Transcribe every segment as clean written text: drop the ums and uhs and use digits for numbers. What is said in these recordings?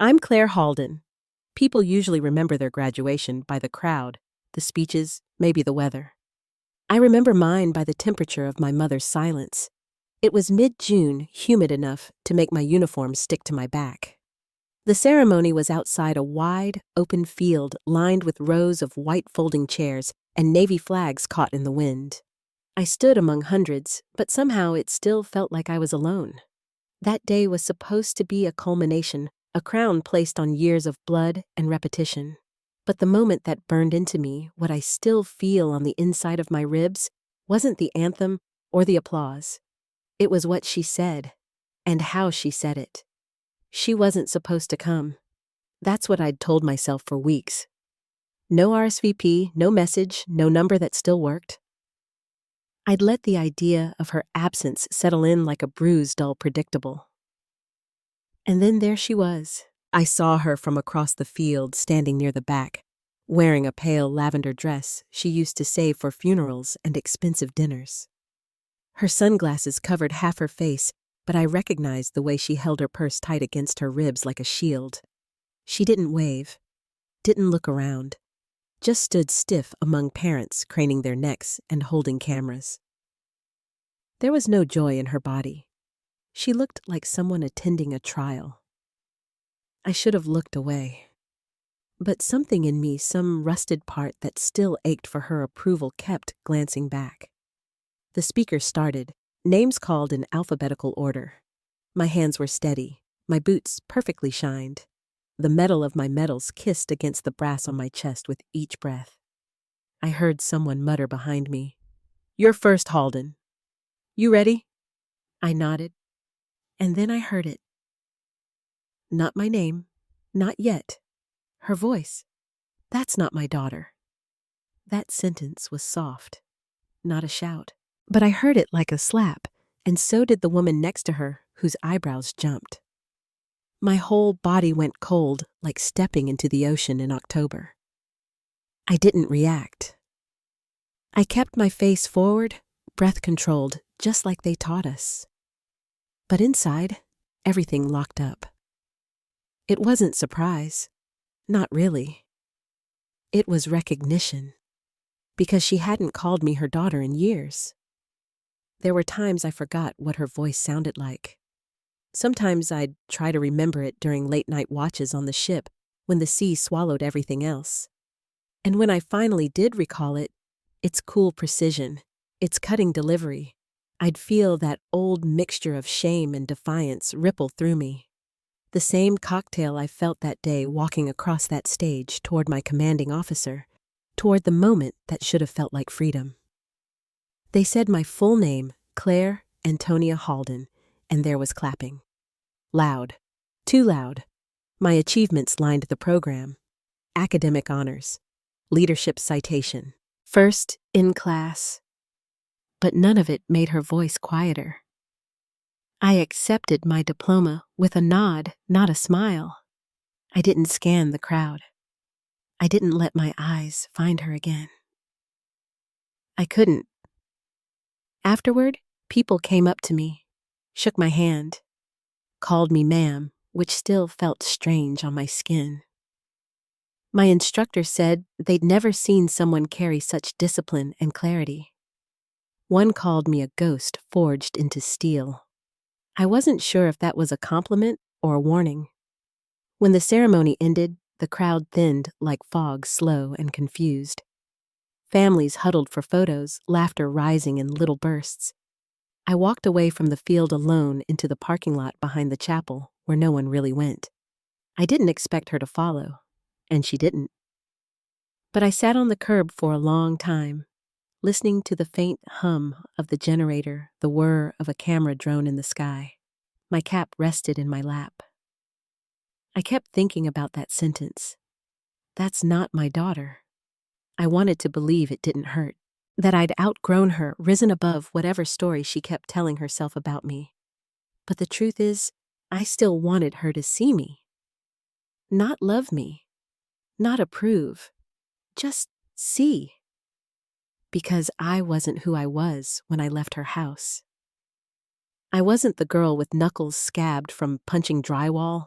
I'm Claire Halden. People usually remember their graduation by the crowd, the speeches, maybe the weather. I remember mine by the temperature of my mother's silence. It was mid-June, humid enough to make my uniform stick to my back. The ceremony was outside a wide, open field lined with rows of white folding chairs and navy flags caught in the wind. I stood among hundreds, but somehow it still felt like I was alone. That day was supposed to be a culmination, a crown placed on years of blood and repetition. But the moment that burned into me, what I still feel on the inside of my ribs, wasn't the anthem or the applause. It was what she said, and how she said it. She wasn't supposed to come. That's what I'd told myself for weeks. No RSVP, no message, no number that still worked. I'd let the idea of her absence settle in like a bruise dull predictable. And then there she was. I saw her from across the field standing near the back, wearing a pale lavender dress she used to save for funerals and expensive dinners. Her sunglasses covered half her face, but I recognized the way she held her purse tight against her ribs like a shield. She didn't wave, didn't look around, just stood stiff among parents craning their necks and holding cameras. There was no joy in her body. She looked like someone attending a trial. I should have looked away. But something in me, some rusted part that still ached for her approval, kept glancing back. The speaker started, names called in alphabetical order. My hands were steady, my boots perfectly shined. The metal of my medals kissed against the brass on my chest with each breath. I heard someone mutter behind me, "You're first, Halden. You ready?" I nodded, and then I heard it. Not my name, not yet. Her voice. "That's not my daughter." That sentence was soft, not a shout. But I heard it like a slap, and so did the woman next to her, whose eyebrows jumped. My whole body went cold, like stepping into the ocean in October. I didn't react. I kept my face forward, breath controlled, just like they taught us. But inside, everything locked up. It wasn't surprise. Not really. It was recognition, because she hadn't called me her daughter in years. There were times I forgot what her voice sounded like. Sometimes I'd try to remember it during late-night watches on the ship when the sea swallowed everything else. And when I finally did recall it, its cool precision, its cutting delivery, I'd feel that old mixture of shame and defiance ripple through me. The same cocktail I felt that day walking across that stage toward my commanding officer, toward the moment that should have felt like freedom. They said my full name, Claire Antonia Halden, and there was clapping. Loud. Too loud. My achievements lined the program. Academic honors. Leadership citation. First in class. But none of it made her voice quieter. I accepted my diploma with a nod, not a smile. I didn't scan the crowd. I didn't let my eyes find her again. I couldn't. Afterward, people came up to me, shook my hand, called me ma'am, which still felt strange on my skin. My instructor said they'd never seen someone carry such discipline and clarity. One called me a ghost forged into steel. I wasn't sure if that was a compliment or a warning. When the ceremony ended, the crowd thinned like fog, slow and confused. Families huddled for photos, laughter rising in little bursts. I walked away from the field alone into the parking lot behind the chapel, where no one really went. I didn't expect her to follow, and she didn't. But I sat on the curb for a long time, listening to the faint hum of the generator, the whir of a camera drone in the sky. My cap rested in my lap. I kept thinking about that sentence. That's not my daughter. I wanted to believe it didn't hurt, that I'd outgrown her, risen above whatever story she kept telling herself about me. But the truth is, I still wanted her to see me. Not love me, not approve, just see. Because I wasn't who I was when I left her house. I wasn't the girl with knuckles scabbed from punching drywall,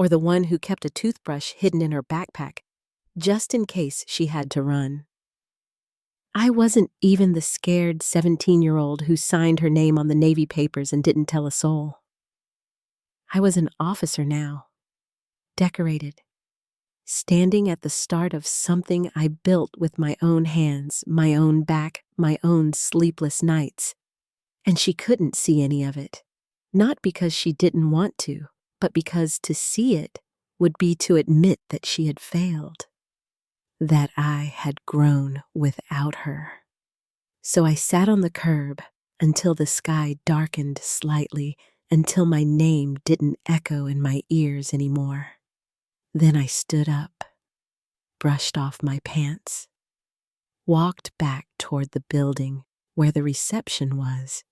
or the one who kept a toothbrush hidden in her backpack, just in case she had to run. I wasn't even the scared 17-year-old who signed her name on the Navy papers and didn't tell a soul. I was an officer now, decorated, standing at the start of something I built with my own hands, my own back, my own sleepless nights. And she couldn't see any of it. Not because she didn't want to, but because to see it would be to admit that she had failed, that I had grown without her. So I sat on the curb until the sky darkened slightly, until my name didn't echo in my ears anymore. Then I stood up, brushed off my pants, walked back toward the building where the reception was,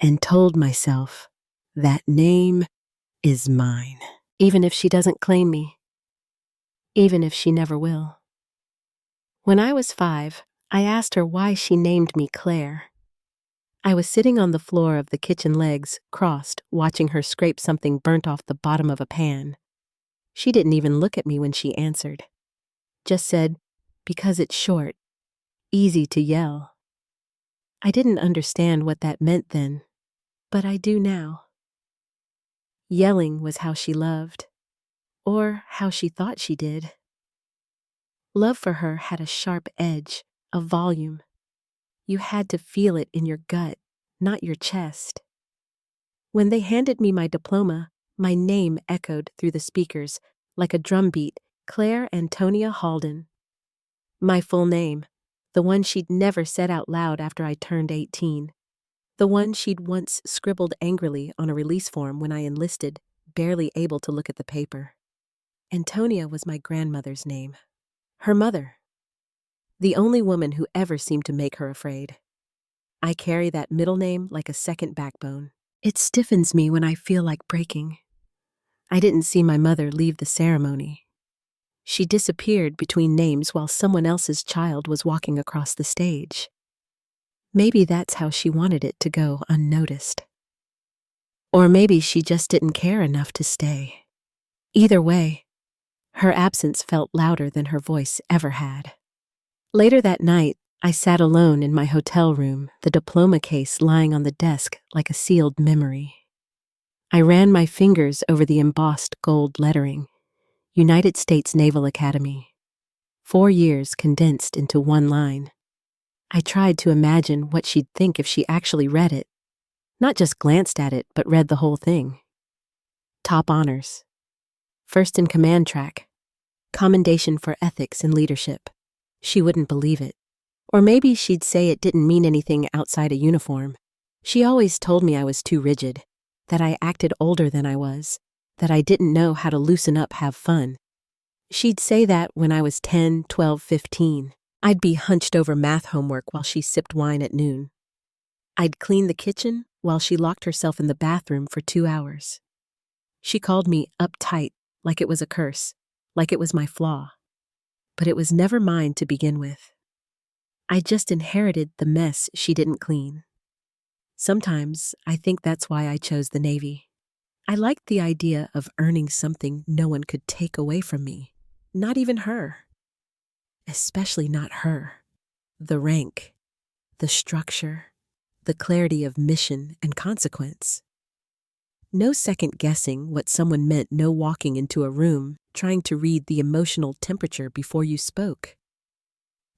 and told myself, that name is mine, even if she doesn't claim me, even if she never will. When I was 5, I asked her why she named me Claire. I was sitting on the floor of the kitchen, legs crossed, watching her scrape something burnt off the bottom of a pan. She didn't even look at me when she answered. Just said, because it's short, easy to yell. I didn't understand what that meant then, but I do now. Yelling was how she loved, or how she thought she did. Love for her had a sharp edge, a volume. You had to feel it in your gut, not your chest. When they handed me my diploma, my name echoed through the speakers like a drumbeat, Claire Antonia Halden. My full name, the one she'd never said out loud after I turned 18. The one she'd once scribbled angrily on a release form when I enlisted, barely able to look at the paper. Antonia was my grandmother's name. Her mother. The only woman who ever seemed to make her afraid. I carry that middle name like a second backbone. It stiffens me when I feel like breaking. I didn't see my mother leave the ceremony. She disappeared between names while someone else's child was walking across the stage. Maybe that's how she wanted it to go unnoticed. Or maybe she just didn't care enough to stay. Either way, her absence felt louder than her voice ever had. Later that night, I sat alone in my hotel room, the diploma case lying on the desk like a sealed memory. I ran my fingers over the embossed gold lettering, United States Naval Academy. 4 years condensed into one line. I tried to imagine what she'd think if she actually read it. Not just glanced at it, but read the whole thing. Top honors. First in command track. Commendation for ethics and leadership. She wouldn't believe it. Or maybe she'd say it didn't mean anything outside a uniform. She always told me I was too rigid, that I acted older than I was, that I didn't know how to loosen up, have fun. She'd say that when I was 10, 12, 15. I'd be hunched over math homework while she sipped wine at noon. I'd clean the kitchen while she locked herself in the bathroom for 2 hours. She called me uptight, like it was a curse, like it was my flaw. But it was never mine to begin with. I just inherited the mess she didn't clean. Sometimes I think that's why I chose the Navy. I liked the idea of earning something no one could take away from me, not even her. Especially not her. The rank, the structure, the clarity of mission and consequence. No second guessing what someone meant, no walking into a room trying to read the emotional temperature before you spoke.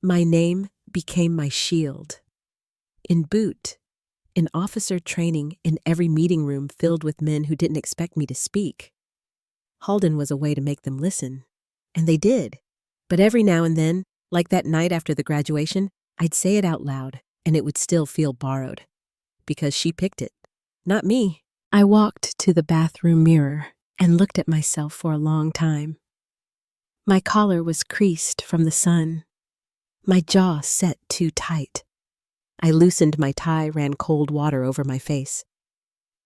My name became my shield. In boot, in officer training, in every meeting room filled with men who didn't expect me to speak. Halden was a way to make them listen, and they did. But every now and then, like that night after the graduation, I'd say it out loud, and it would still feel borrowed. Because she picked it, not me. I walked to the bathroom mirror and looked at myself for a long time. My collar was creased from the sun. My jaw set too tight. I loosened my tie, ran cold water over my face.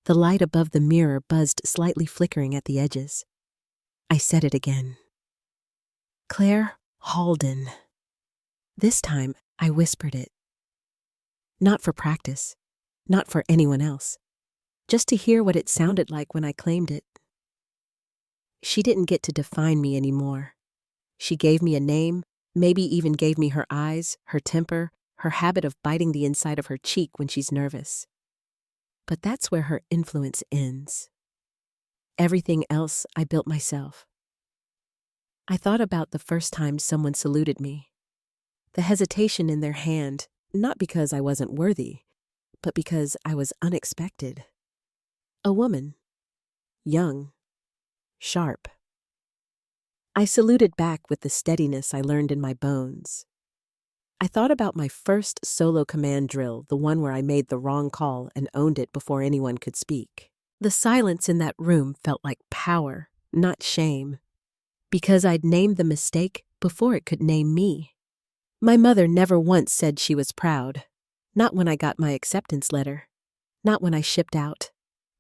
The light above the mirror buzzed, slightly flickering at the edges. I said it again. Claire Halden. This time, I whispered it. Not for practice, not for anyone else, just to hear what it sounded like when I claimed it. She didn't get to define me anymore. She gave me a name, maybe even gave me her eyes, her temper, her habit of biting the inside of her cheek when she's nervous. But that's where her influence ends. Everything else I built myself. I thought about the first time someone saluted me. The hesitation in their hand, not because I wasn't worthy, but because I was unexpected. A woman. Young. Sharp. I saluted back with the steadiness I learned in my bones. I thought about my first solo command drill, the one where I made the wrong call and owned it before anyone could speak. The silence in that room felt like power, not shame, because I'd named the mistake before it could name me. My mother never once said she was proud. Not when I got my acceptance letter. Not when I shipped out.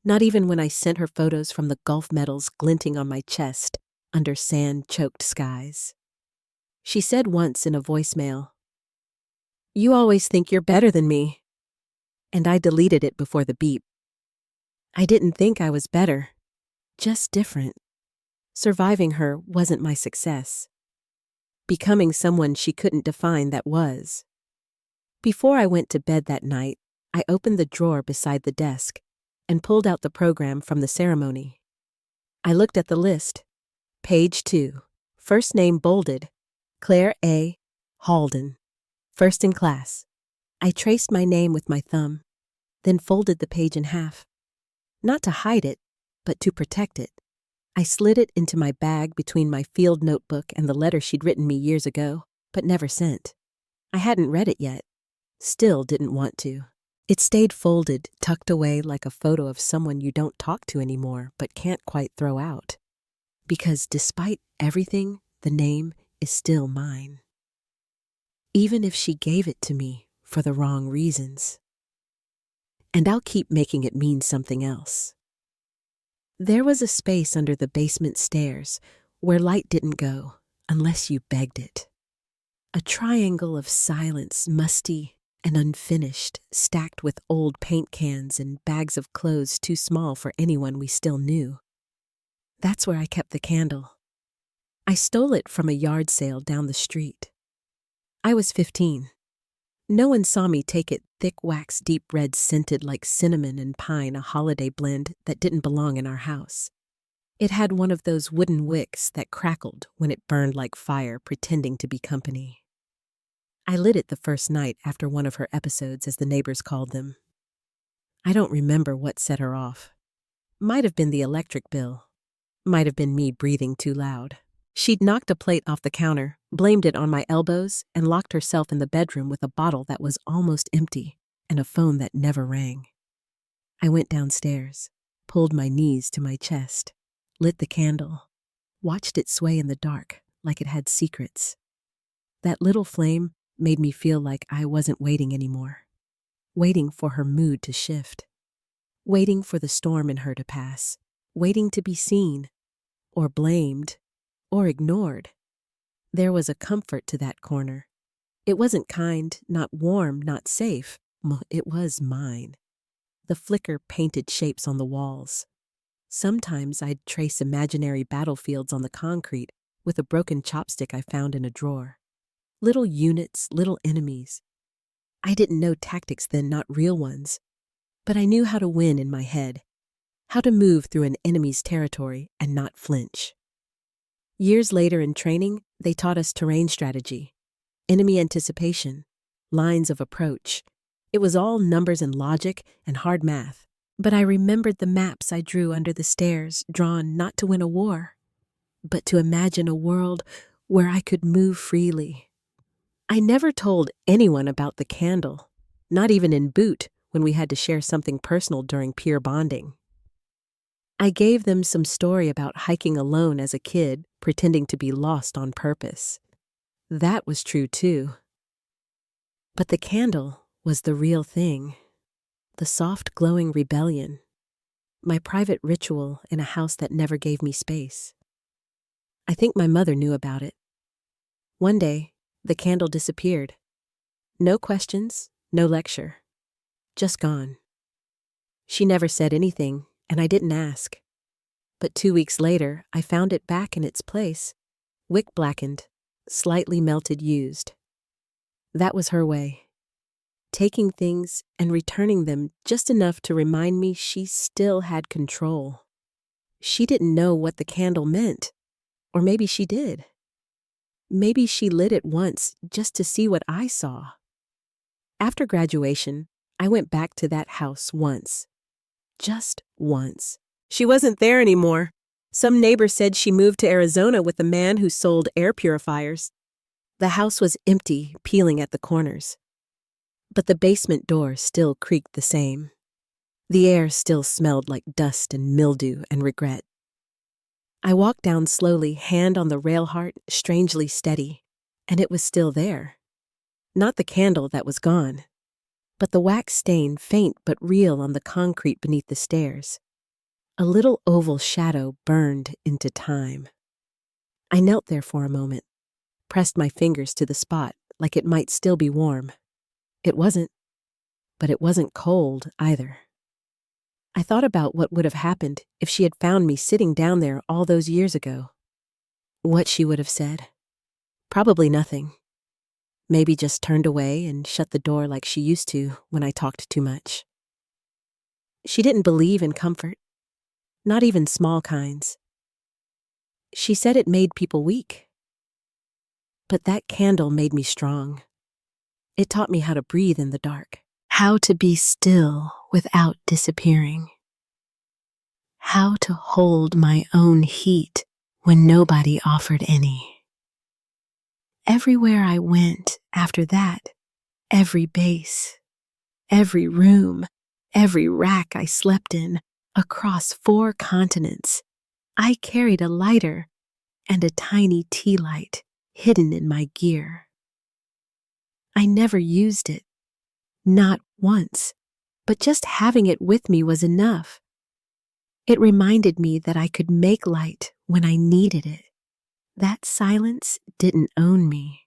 Not even when I sent her photos from the golf medals glinting on my chest under sand-choked skies. She said once in a voicemail, "You always think you're better than me." And I deleted it before the beep. I didn't think I was better, just different. Surviving her wasn't my success. Becoming someone she couldn't define that was. Before I went to bed that night, I opened the drawer beside the desk and pulled out the program from the ceremony. I looked at the list. Page 2. First name bolded. Claire A. Halden. First in class. I traced my name with my thumb, then folded the page in half. Not to hide it, but to protect it. I slid it into my bag between my field notebook and the letter she'd written me years ago, but never sent. I hadn't read it yet. Still didn't want to. It stayed folded, tucked away like a photo of someone you don't talk to anymore but can't quite throw out. Because despite everything, the name is still mine. Even if she gave it to me for the wrong reasons. And I'll keep making it mean something else. There was a space under the basement stairs where light didn't go unless you begged it. A triangle of silence, musty and unfinished, stacked with old paint cans and bags of clothes too small for anyone we still knew. That's where I kept the candle. I stole it from a yard sale down the street. I was 15. No one saw me take it, thick wax, deep red, scented like cinnamon and pine, a holiday blend that didn't belong in our house. It had one of those wooden wicks that crackled when it burned like fire, pretending to be company. I lit it the first night after one of her episodes, as the neighbors called them. I don't remember what set her off. Might have been the electric bill. Might have been me breathing too loud. She'd knocked a plate off the counter, blamed it on my elbows, and locked herself in the bedroom with a bottle that was almost empty and a phone that never rang. I went downstairs, pulled my knees to my chest, lit the candle, watched it sway in the dark like it had secrets. That little flame made me feel like I wasn't waiting anymore, waiting for her mood to shift, waiting for the storm in her to pass, waiting to be seen, or blamed, or ignored. There was a comfort to that corner. It wasn't kind, not warm, not safe. It was mine. The flicker painted shapes on the walls. Sometimes I'd trace imaginary battlefields on the concrete with a broken chopstick I found in a drawer. Little units, little enemies. I didn't know tactics then, not real ones. But I knew how to win in my head, how to move through an enemy's territory and not flinch. Years later in training, they taught us terrain strategy, enemy anticipation, lines of approach. It was all numbers and logic and hard math. But I remembered the maps I drew under the stairs, drawn not to win a war, but to imagine a world where I could move freely. I never told anyone about the candle, not even in boot when we had to share something personal during peer bonding. I gave them some story about hiking alone as a kid, pretending to be lost on purpose. That was true too. But the candle was the real thing, the soft glowing rebellion, my private ritual in a house that never gave me space. I think my mother knew about it. One day, the candle disappeared. No questions, no lecture. Just gone. She never said anything, and I didn't ask. But 2 weeks later, I found it back in its place, wick blackened, slightly melted used. That was her way, taking things and returning them just enough to remind me she still had control. She didn't know what the candle meant, or maybe she did. Maybe she lit it once just to see what I saw. After graduation, I went back to that house once. Just once. She wasn't there anymore. Some neighbor said she moved to Arizona with a man who sold air purifiers. The house was empty, peeling at the corners. But the basement door still creaked the same. The air still smelled like dust and mildew and regret. I walked down slowly, hand on the rail heart, strangely steady, and it was still there. Not the candle that was gone, but the wax stain faint but real on the concrete beneath the stairs. A little oval shadow burned into time. I knelt there for a moment, pressed my fingers to the spot like it might still be warm. It wasn't, but it wasn't cold either. I thought about what would have happened if she had found me sitting down there all those years ago. What she would have said. Probably nothing. Maybe just turned away and shut the door like she used to when I talked too much. She didn't believe in comfort, not even small kinds. She said it made people weak. But that candle made me strong. It taught me how to breathe in the dark, how to be still without disappearing, how to hold my own heat when nobody offered any. Everywhere I went after that, every base, every room, every rack I slept in, across 4 continents, I carried a lighter and a tiny tea light hidden in my gear. I never used it, not once, but just having it with me was enough. It reminded me that I could make light when I needed it. That silence didn't own me,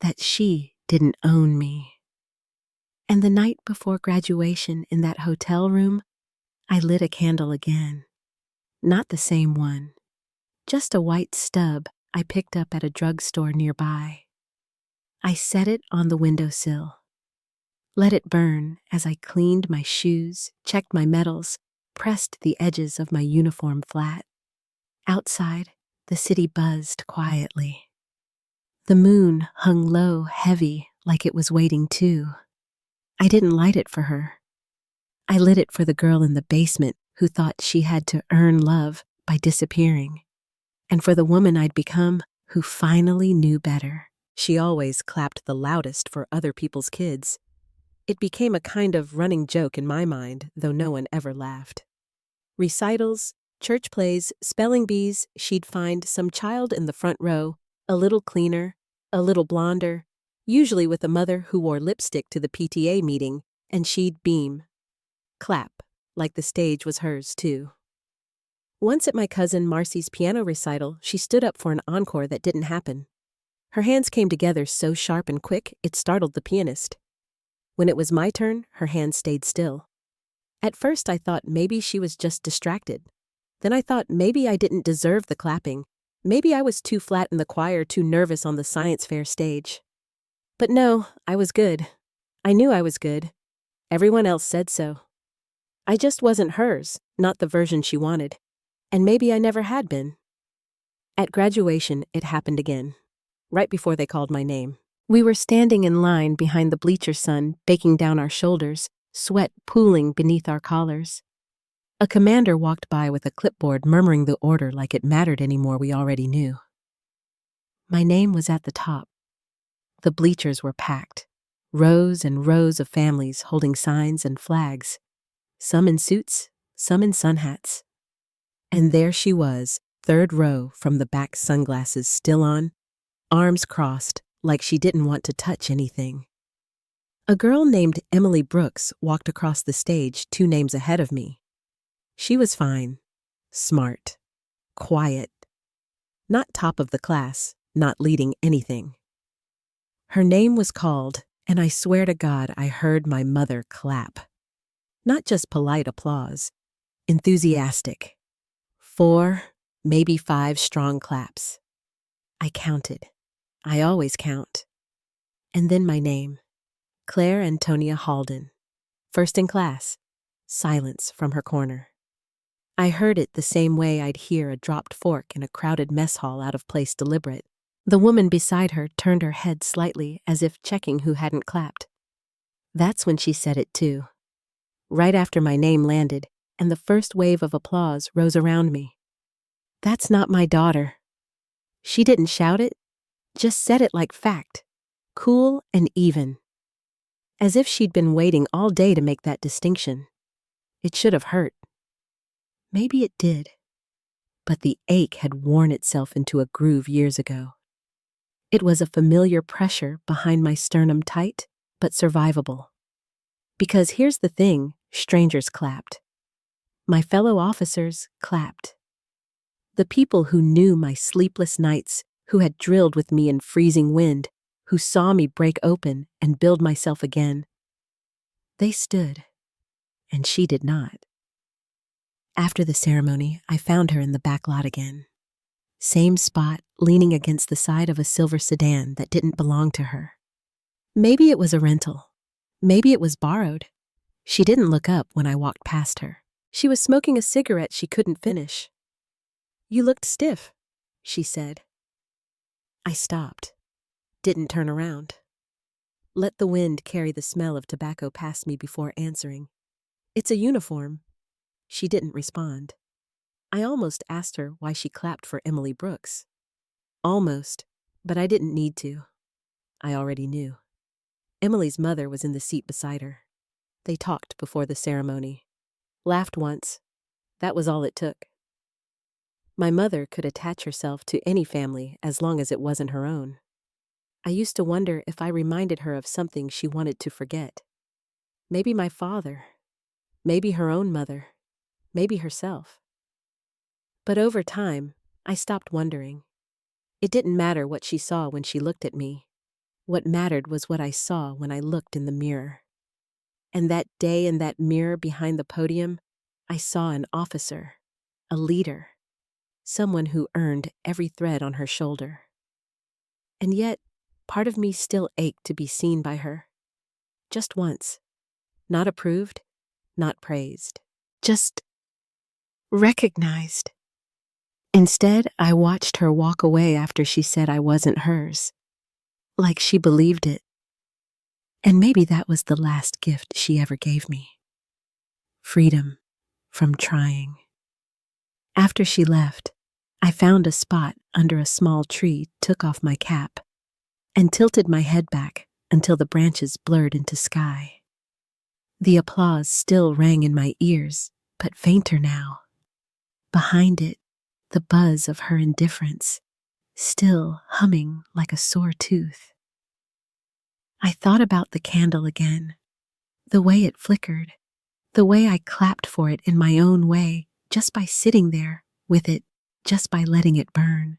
that she didn't own me. And the night before graduation in that hotel room, I lit a candle again. Not the same one, just a white stub I picked up at a drugstore nearby. I set it on the windowsill, let it burn as I cleaned my shoes, checked my medals, pressed the edges of my uniform flat. Outside, the city buzzed quietly. The moon hung low, heavy, like it was waiting too. I didn't light it for her. I lit it for the girl in the basement who thought she had to earn love by disappearing, and for the woman I'd become who finally knew better. She always clapped the loudest for other people's kids. It became a kind of running joke in my mind, though no one ever laughed. Recitals, church plays, spelling bees, she'd find some child in the front row, a little cleaner, a little blonder, usually with a mother who wore lipstick to the PTA meeting, and she'd beam. Clap, like the stage was hers too. Once at my cousin Marcy's piano recital, she stood up for an encore that didn't happen. Her hands came together so sharp and quick, it startled the pianist. When it was my turn, her hands stayed still. At first I thought maybe she was just distracted. Then I thought maybe I didn't deserve the clapping. Maybe I was too flat in the choir, too nervous on the science fair stage. But no, I was good. I knew I was good. Everyone else said so. I just wasn't hers, not the version she wanted. And maybe I never had been. At graduation, it happened again, right before they called my name. We were standing in line behind the bleacher sun, baking down our shoulders, sweat pooling beneath our collars. A commander walked by with a clipboard murmuring the order like it mattered anymore we already knew. My name was at the top. The bleachers were packed, rows and rows of families holding signs and flags, some in suits, some in sun hats. And there she was, 3rd row from the back, sunglasses still on, arms crossed like she didn't want to touch anything. A girl named Emily Brooks walked across the stage 2 names ahead of me. She was fine, smart, quiet, not top of the class, not leading anything. Her name was called, and I swear to God I heard my mother clap. Not just polite applause, enthusiastic, 4, maybe 5 strong claps. I counted. I always count. And then my name, Claire Antonia Halden. First in class. Silence from her corner. I heard it the same way I'd hear a dropped fork in a crowded mess hall out of place deliberate. The woman beside her turned her head slightly as if checking who hadn't clapped. That's when she said it too. Right after my name landed, and the first wave of applause rose around me. That's not my daughter. She didn't shout it, just said it like fact, cool and even. As if she'd been waiting all day to make that distinction. It should have hurt. Maybe it did. But the ache had worn itself into a groove years ago. It was a familiar pressure behind my sternum, tight, but survivable. Because here's the thing, strangers clapped. My fellow officers clapped. The people who knew my sleepless nights, who had drilled with me in freezing wind, who saw me break open and build myself again. They stood, and she did not. After the ceremony, I found her in the back lot again. Same spot, leaning against the side of a silver sedan that didn't belong to her. Maybe it was a rental. Maybe it was borrowed. She didn't look up when I walked past her. She was smoking a cigarette she couldn't finish. "You looked stiff," she said. I stopped. Didn't turn around. Let the wind carry the smell of tobacco past me before answering. "It's a uniform." She didn't respond. I almost asked her why she clapped for Emily Brooks. Almost, but I didn't need to. I already knew. Emily's mother was in the seat beside her. They talked before the ceremony. Laughed once. That was all it took. My mother could attach herself to any family as long as it wasn't her own. I used to wonder if I reminded her of something she wanted to forget. Maybe my father. Maybe her own mother. Maybe herself. But over time, I stopped wondering. It didn't matter what she saw when she looked at me. What mattered was what I saw when I looked in the mirror. And that day in that mirror behind the podium, I saw an officer, a leader, someone who earned every thread on her shoulder. And yet, part of me still ached to be seen by her. Just once. Not approved, not praised. Just recognized. Instead, I watched her walk away after she said I wasn't hers. Like she believed it. And maybe that was the last gift she ever gave me. Freedom from trying. After she left, I found a spot under a small tree, took off my cap, and tilted my head back until the branches blurred into sky. The applause still rang in my ears, but fainter now. Behind it, the buzz of her indifference, still humming like a sore tooth. I thought about the candle again, the way it flickered, the way I clapped for it in my own way, just by sitting there with it, just by letting it burn.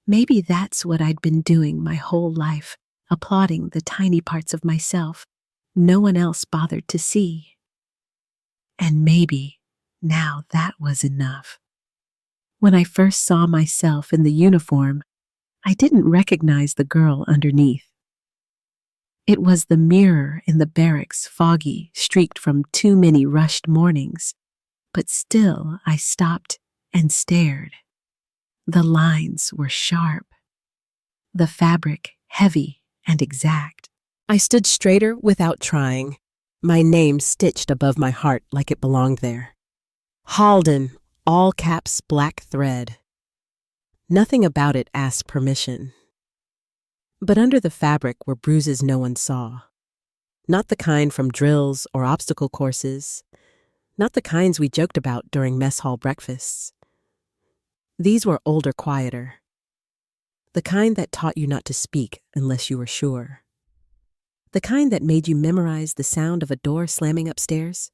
Maybe that's what I'd been doing my whole life, applauding the tiny parts of myself no one else bothered to see. And maybe now that was enough. When I first saw myself in the uniform, I didn't recognize the girl underneath. It was the mirror in the barracks, foggy, streaked from too many rushed mornings. But still I stopped and stared. The lines were sharp. The fabric heavy and exact. I stood straighter without trying, my name stitched above my heart like it belonged there. Halden, all caps, black thread. Nothing about it asked permission. But under the fabric were bruises no one saw. Not the kind from drills or obstacle courses. Not the kinds we joked about during mess hall breakfasts. These were older, quieter. The kind that taught you not to speak unless you were sure. The kind that made you memorize the sound of a door slamming upstairs.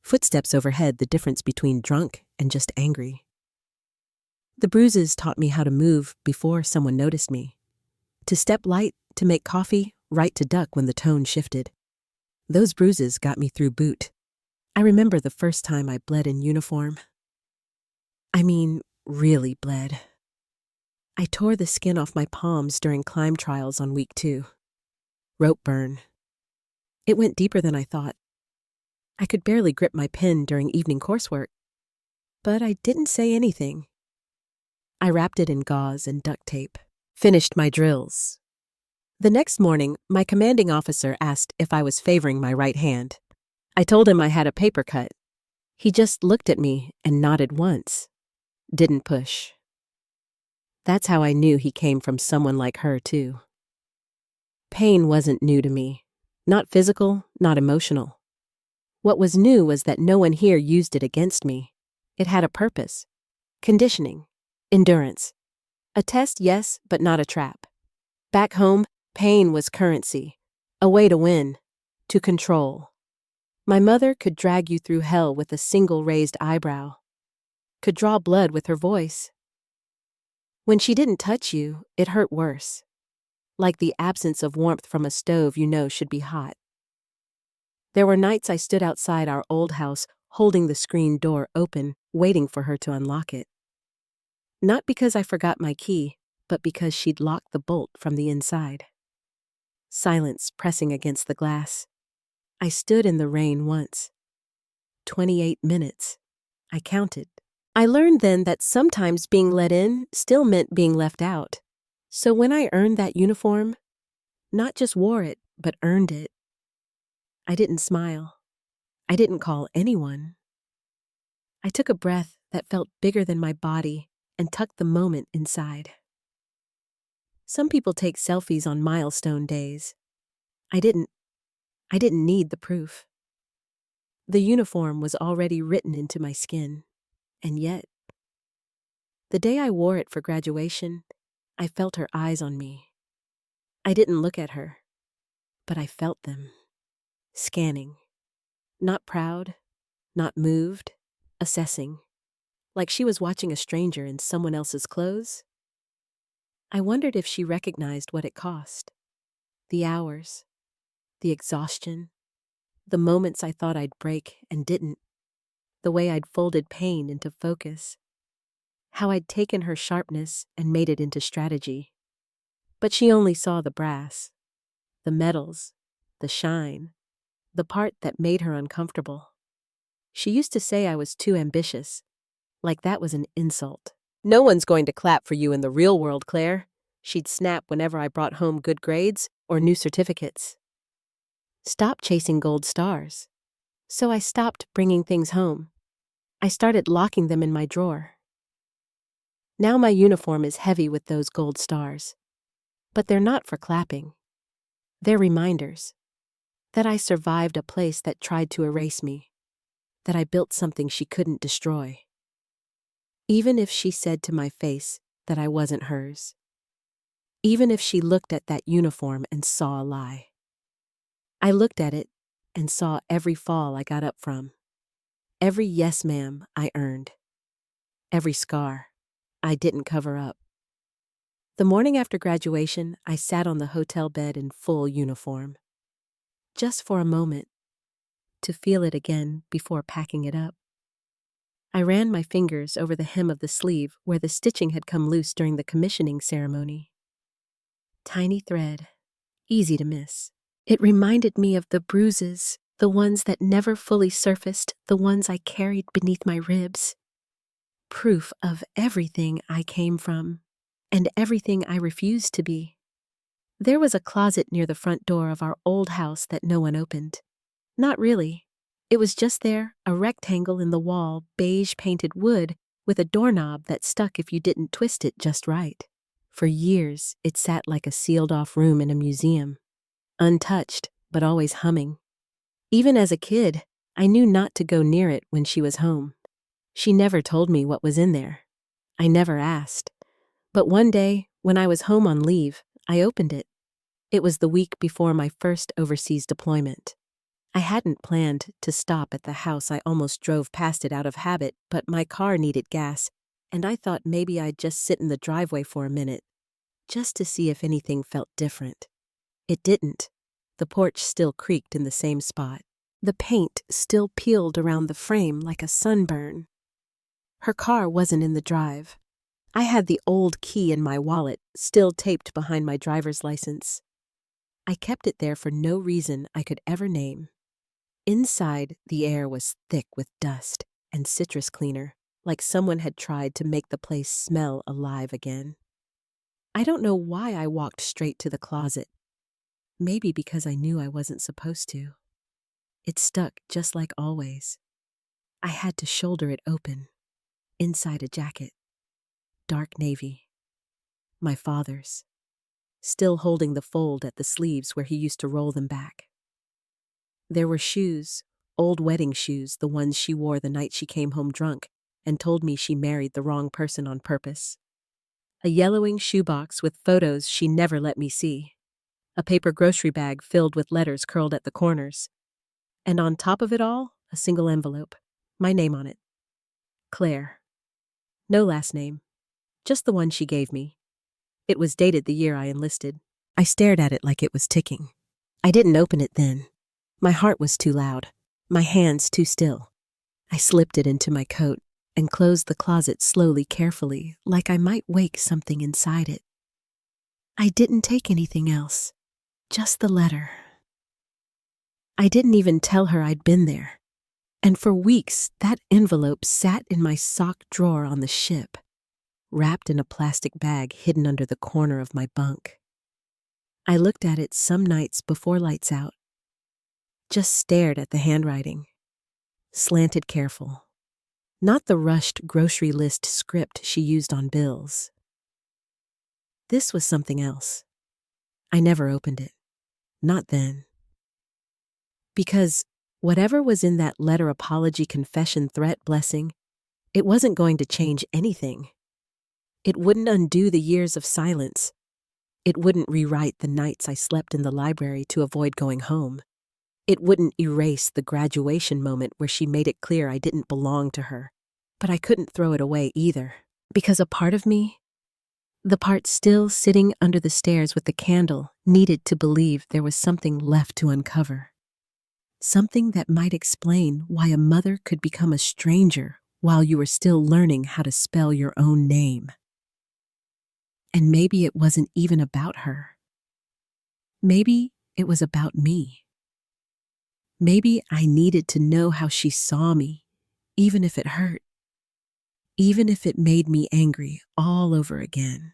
Footsteps overhead, the difference between drunk and just angry. The bruises taught me how to move before someone noticed me. To step light, to make coffee, right to duck when the tone shifted. Those bruises got me through boot. I remember the first time I bled in uniform. I mean, really bled. I tore the skin off my palms during climb trials on week 2. Rope burn. It went deeper than I thought. I could barely grip my pen during evening coursework. But I didn't say anything. I wrapped it in gauze and duct tape. Finished my drills. The next morning, my commanding officer asked if I was favoring my right hand. I told him I had a paper cut. He just looked at me and nodded once. Didn't push. That's how I knew he came from someone like her, too. Pain wasn't new to me. Not physical, not emotional. What was new was that no one here used it against me. It had a purpose. Conditioning. Endurance. A test, yes, but not a trap. Back home, pain was currency. A way to win. To control. My mother could drag you through hell with a single raised eyebrow. Could draw blood with her voice. When she didn't touch you, it hurt worse. Like the absence of warmth from a stove you know should be hot. There were nights I stood outside our old house, holding the screen door open, waiting for her to unlock it. Not because I forgot my key, but because she'd locked the bolt from the inside. Silence pressing against the glass. I stood in the rain once. 28 minutes. I counted. I learned then that sometimes being let in still meant being left out. So when I earned that uniform, not just wore it, but earned it, I didn't smile. I didn't call anyone. I took a breath that felt bigger than my body and tucked the moment inside. Some people take selfies on milestone days. I didn't. I didn't need the proof. The uniform was already written into my skin, and yet, the day I wore it for graduation, I felt her eyes on me. I didn't look at her, but I felt them, scanning. Not proud, not moved, assessing, like she was watching a stranger in someone else's clothes. I wondered if she recognized what it cost. The hours, the exhaustion, the moments I thought I'd break and didn't, the way I'd folded pain into focus, how I'd taken her sharpness and made it into strategy. But she only saw the brass, the metals, the shine, the part that made her uncomfortable. She used to say I was too ambitious, like that was an insult. "No one's going to clap for you in the real world, Claire," she'd snap whenever I brought home good grades or new certificates. Stop chasing gold stars. So I stopped bringing things home. I started locking them in my drawer. Now my uniform is heavy with those gold stars. But they're not for clapping. They're reminders that I survived a place that tried to erase me, that I built something she couldn't destroy. Even if she said to my face that I wasn't hers. Even if she looked at that uniform and saw a lie. I looked at it and saw every fall I got up from. Every yes ma'am I earned. Every scar I didn't cover up. The morning after graduation, I sat on the hotel bed in full uniform. Just for a moment, to feel it again before packing it up. I ran my fingers over the hem of the sleeve where the stitching had come loose during the commissioning ceremony. Tiny thread, easy to miss. It reminded me of the bruises, the ones that never fully surfaced, the ones I carried beneath my ribs. Proof of everything I came from, and everything I refused to be. There was a closet near the front door of our old house that no one opened. Not really. It was just there, a rectangle in the wall, beige painted wood, with a doorknob that stuck if you didn't twist it just right. For years, it sat like a sealed-off room in a museum. Untouched, but always humming. Even as a kid, I knew not to go near it when she was home. She never told me what was in there. I never asked. But one day, when I was home on leave, I opened it. It was the week before my first overseas deployment. I hadn't planned to stop at the house. I almost drove past it out of habit, but my car needed gas, and I thought maybe I'd just sit in the driveway for a minute, just to see if anything felt different. It didn't. The porch still creaked in the same spot. The paint still peeled around the frame like a sunburn. Her car wasn't in the drive. I had the old key in my wallet, still taped behind my driver's license. I kept it there for no reason I could ever name. Inside, the air was thick with dust and citrus cleaner, like someone had tried to make the place smell alive again. I don't know why I walked straight to the closet. Maybe because I knew I wasn't supposed to. It stuck just like always. I had to shoulder it open, inside a jacket. Dark navy. My father's. Still holding the fold at the sleeves where he used to roll them back. There were shoes, old wedding shoes, the ones she wore the night she came home drunk and told me she married the wrong person on purpose. A yellowing shoebox with photos she never let me see. A paper grocery bag filled with letters curled at the corners. And on top of it all, a single envelope. My name on it. Claire. No last name. Just the one she gave me. It was dated the year I enlisted. I stared at it like it was ticking. I didn't open it then. My heart was too loud. My hands too still. I slipped it into my coat and closed the closet slowly, carefully, like I might wake something inside it. I didn't take anything else. Just the letter. I didn't even tell her I'd been there. And for weeks, that envelope sat in my sock drawer on the ship, wrapped in a plastic bag hidden under the corner of my bunk. I looked at it some nights before lights out. Just stared at the handwriting. Slanted careful. Not the rushed grocery list script she used on bills. This was something else. I never opened it. Not then. Because whatever was in that letter, apology, confession, threat, blessing, it wasn't going to change anything. It wouldn't undo the years of silence. It wouldn't rewrite the nights I slept in the library to avoid going home. It wouldn't erase the graduation moment where she made it clear I didn't belong to her. But I couldn't throw it away either, because a part of me, the part still sitting under the stairs with the candle, needed to believe there was something left to uncover. Something that might explain why a mother could become a stranger while you were still learning how to spell your own name. And maybe it wasn't even about her. Maybe it was about me. Maybe I needed to know how she saw me, even if it hurt. Even if it made me angry all over again.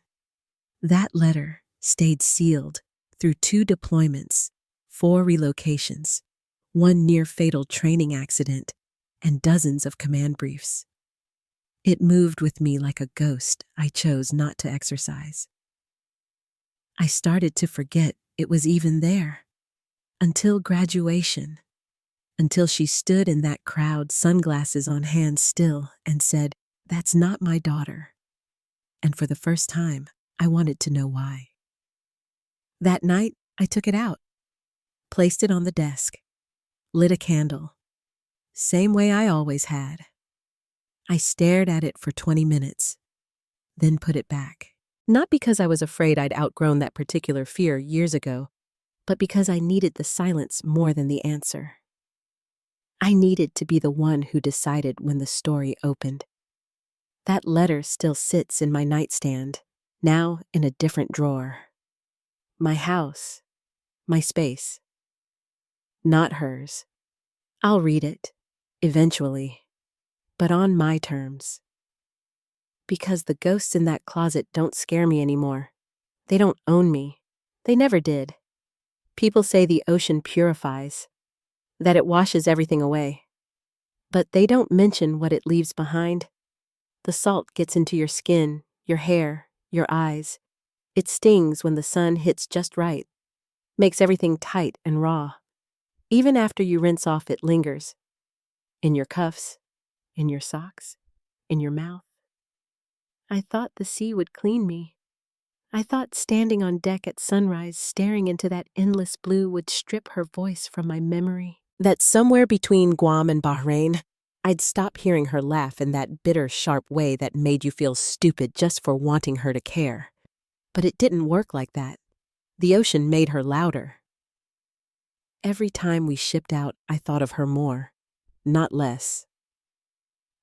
That letter stayed sealed through 2 deployments, 4 relocations, 1 near-fatal training accident, and dozens of command briefs. It moved with me like a ghost I chose not to exorcise. I started to forget it was even there. Until graduation. Until she stood in that crowd, sunglasses on hand still, and said, "That's not my daughter." And for the first time, I wanted to know why. That night, I took it out, placed it on the desk, lit a candle, same way I always had. I stared at it for 20 minutes, then put it back. Not because I was afraid I'd outgrown that particular fear years ago, but because I needed the silence more than the answer. I needed to be the one who decided when the story opened. That letter still sits in my nightstand, now in a different drawer. My house, my space. Not hers. I'll read it, eventually, but on my terms. Because the ghosts in that closet don't scare me anymore. They don't own me. They never did. People say the ocean purifies, that it washes everything away. But they don't mention what it leaves behind. The salt gets into your skin, your hair, your eyes. It stings when the sun hits just right, makes everything tight and raw. Even after you rinse off, it lingers. In your cuffs, in your socks, in your mouth. I thought the sea would clean me. I thought standing on deck at sunrise, staring into that endless blue, would strip her voice from my memory. That somewhere between Guam and Bahrain, I'd stop hearing her laugh in that bitter, sharp way that made you feel stupid just for wanting her to care. But it didn't work like that. The ocean made her louder. Every time we shipped out, I thought of her more, not less.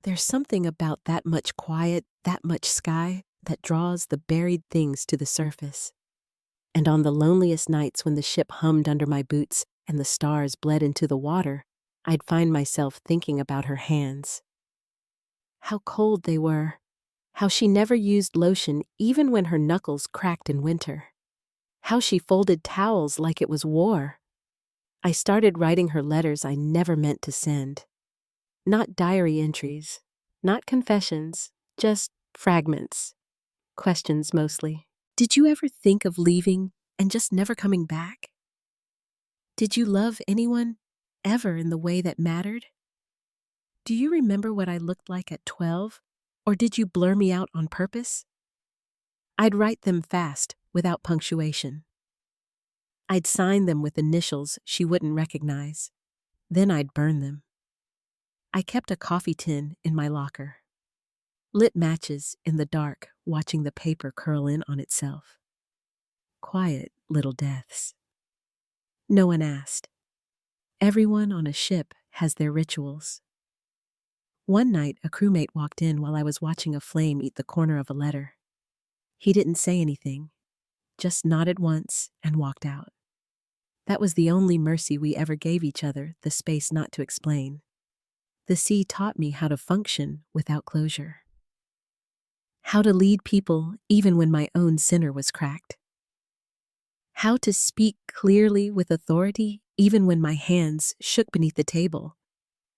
There's something about that much quiet, that much sky, that draws the buried things to the surface. And on the loneliest nights when the ship hummed under my boots and the stars bled into the water, I'd find myself thinking about her hands. How cold they were. How she never used lotion even when her knuckles cracked in winter. How she folded towels like it was war. I started writing her letters I never meant to send. Not diary entries, not confessions, just fragments. Questions mostly. Did you ever think of leaving and just never coming back? Did you love anyone ever in the way that mattered? Do you remember what I looked like at 12? Or did you blur me out on purpose? I'd write them fast, without punctuation. I'd sign them with initials she wouldn't recognize. Then I'd burn them. I kept a coffee tin in my locker. Lit matches in the dark, watching the paper curl in on itself. Quiet little deaths. No one asked. Everyone on a ship has their rituals. One night, a crewmate walked in while I was watching a flame eat the corner of a letter. He didn't say anything, just nodded once and walked out. That was the only mercy we ever gave each other, the space not to explain. The sea taught me how to function without closure. How to lead people even when my own center was cracked. How to speak clearly with authority even when my hands shook beneath the table.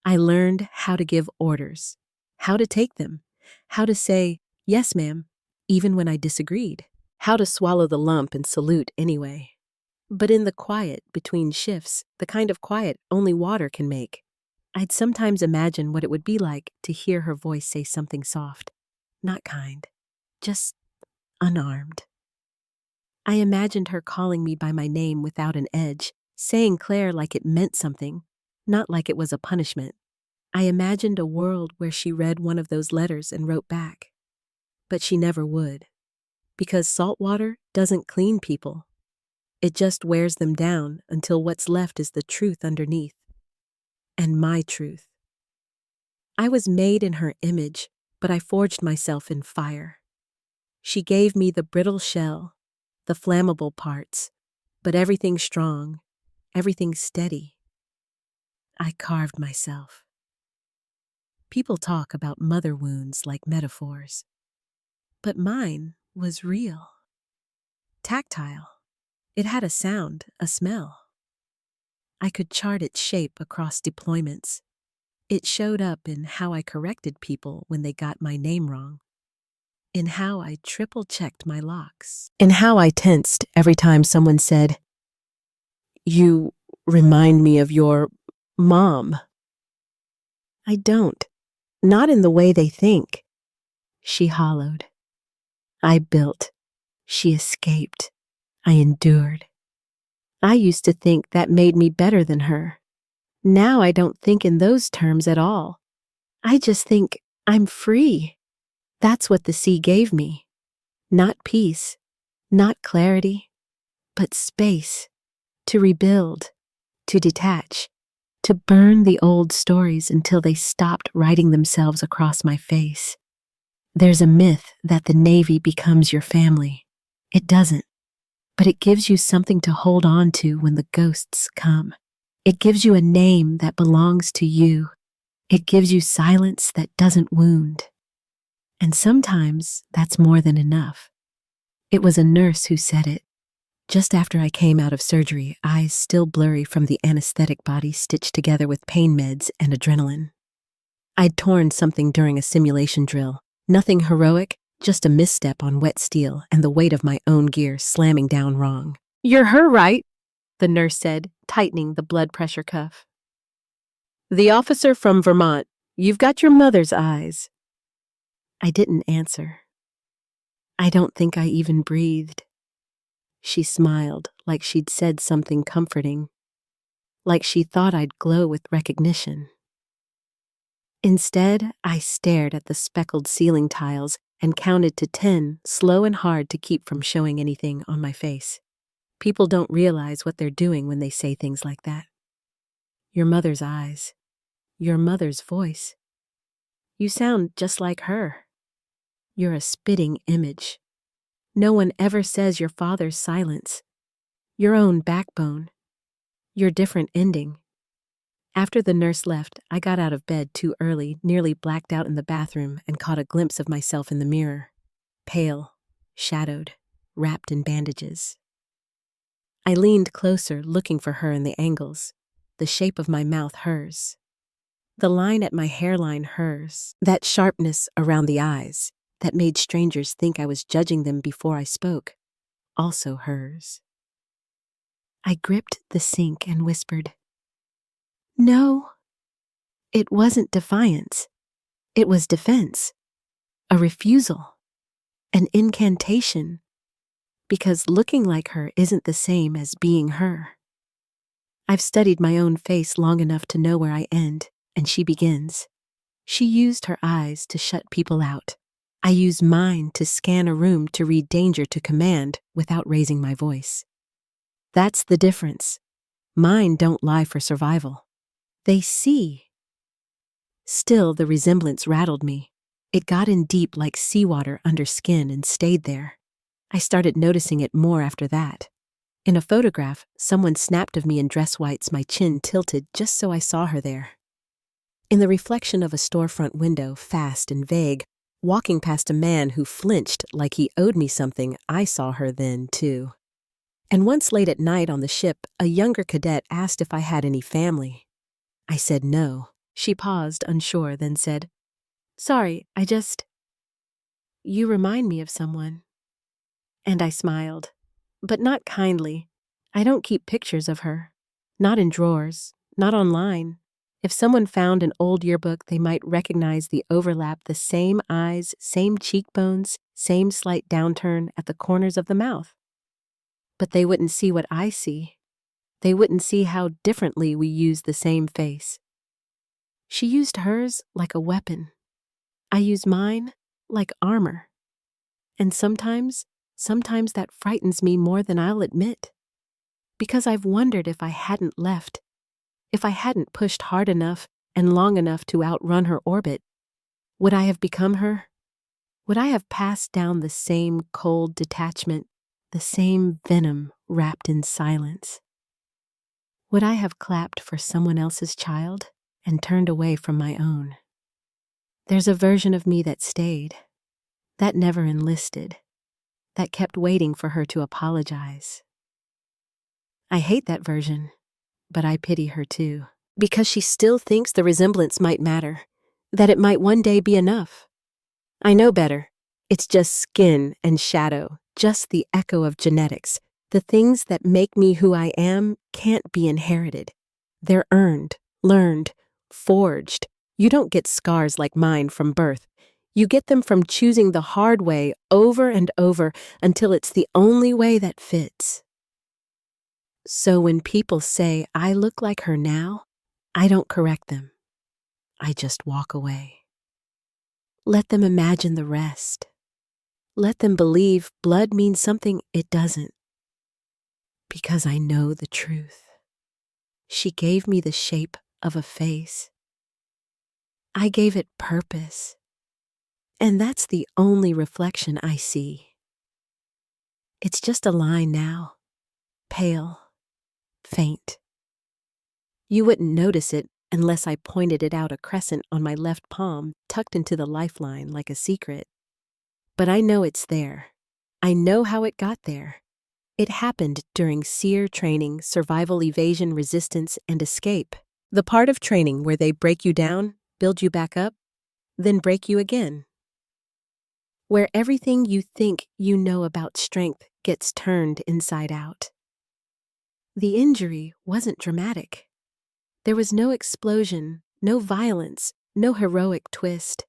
I learned how to give orders, how to take them, how to say, "Yes, ma'am," even when I disagreed, how to swallow the lump and salute anyway. But in the quiet between shifts, the kind of quiet only water can make, I'd sometimes imagine what it would be like to hear her voice say something soft, not kind, just unarmed. I imagined her calling me by my name without an edge, saying Claire like it meant something, not like it was a punishment. I imagined a world where she read one of those letters and wrote back. But she never would. Because salt water doesn't clean people. It just wears them down until what's left is the truth underneath. And my truth. I was made in her image, but I forged myself in fire. She gave me the brittle shell, the flammable parts, but everything strong, everything steady. I carved myself. People talk about mother wounds like metaphors, but mine was real. Tactile. It had a sound, a smell. I could chart its shape across deployments. It showed up in how I corrected people when they got my name wrong, in how I triple-checked my locks, in how I tensed every time someone said, "You remind me of your mom." I don't. Not in the way they think. She hollowed. I built. She escaped. I endured. I used to think that made me better than her. Now I don't think in those terms at all. I just think I'm free. That's what the sea gave me. Not peace, not clarity, but space to rebuild, to detach, to burn the old stories until they stopped writing themselves across my face. There's a myth that the Navy becomes your family. It doesn't, but it gives you something to hold on to when the ghosts come. It gives you a name that belongs to you. It gives you silence that doesn't wound. And sometimes that's more than enough. It was a nurse who said it. Just after I came out of surgery, eyes still blurry from the anesthetic body stitched together with pain meds and adrenaline. I'd torn something during a simulation drill. Nothing heroic, just a misstep on wet steel and the weight of my own gear slamming down wrong. "You're her, right?" the nurse said, tightening the blood pressure cuff. "The officer from Vermont. You've got your mother's eyes." I didn't answer. I don't think I even breathed. She smiled like she'd said something comforting, like she thought I'd glow with recognition. Instead, I stared at the speckled ceiling tiles and counted to 10, slow and hard to keep from showing anything on my face. People don't realize what they're doing when they say things like that. Your mother's eyes. Your mother's voice. You sound just like her. You're a spitting image. No one ever says your father's silence. Your own backbone. Your different ending. After the nurse left, I got out of bed too early, nearly blacked out in the bathroom, and caught a glimpse of myself in the mirror. Pale, shadowed, wrapped in bandages. I leaned closer, looking for her in the angles. The shape of my mouth hers. The line at my hairline hers. That sharpness around the eyes that made strangers think I was judging them before I spoke. Also hers. I gripped the sink and whispered, "No." It wasn't defiance. It was defense. A refusal. An incantation. Because looking like her isn't the same as being her. I've studied my own face long enough to know where I end, and she begins. She used her eyes to shut people out. I use mine to scan a room to read danger to command without raising my voice. That's the difference. Mine don't lie for survival. They see. Still, the resemblance rattled me. It got in deep like seawater under skin and stayed there. I started noticing it more after that. In a photograph, someone snapped of me in dress whites, my chin tilted just so I saw her there. In the reflection of a storefront window, fast and vague, walking past a man who flinched like he owed me something, I saw her then, too. And once late at night on the ship, a younger cadet asked if I had any family. I said no. She paused, unsure, then said, "Sorry, You remind me of someone." And I smiled, but not kindly. I don't keep pictures of her. Not in drawers, not online. If someone found an old yearbook, they might recognize the overlap, the same eyes, same cheekbones, same slight downturn at the corners of the mouth. But they wouldn't see what I see. They wouldn't see how differently we use the same face. She used hers like a weapon. I use mine like armor. And sometimes that frightens me more than I'll admit. Because I've wondered if I hadn't left, if I hadn't pushed hard enough and long enough to outrun her orbit, would I have become her? Would I have passed down the same cold detachment, the same venom wrapped in silence? Would I have clapped for someone else's child and turned away from my own? There's a version of me that stayed, that never enlisted, that kept waiting for her to apologize. I hate that version, but I pity her too, because she still thinks the resemblance might matter, that it might one day be enough. I know better. It's just skin and shadow, just the echo of genetics. The things that make me who I am can't be inherited. They're earned, learned, forged. You don't get scars like mine from birth. You get them from choosing the hard way over and over until it's the only way that fits. So when people say I look like her now, I don't correct them. I just walk away. Let them imagine the rest. Let them believe blood means something it doesn't. Because I know the truth. She gave me the shape of a face. I gave it purpose. And that's the only reflection I see. It's just a line now, pale, faint. You wouldn't notice it unless I pointed it out, a crescent on my left palm, tucked into the lifeline like a secret. But I know it's there. I know how it got there. It happened during SEER training, survival, evasion, resistance, and escape. The part of training where they break you down, build you back up, then break you again. Where everything you think you know about strength gets turned inside out. The injury wasn't dramatic. There was no explosion, no violence, no heroic twist.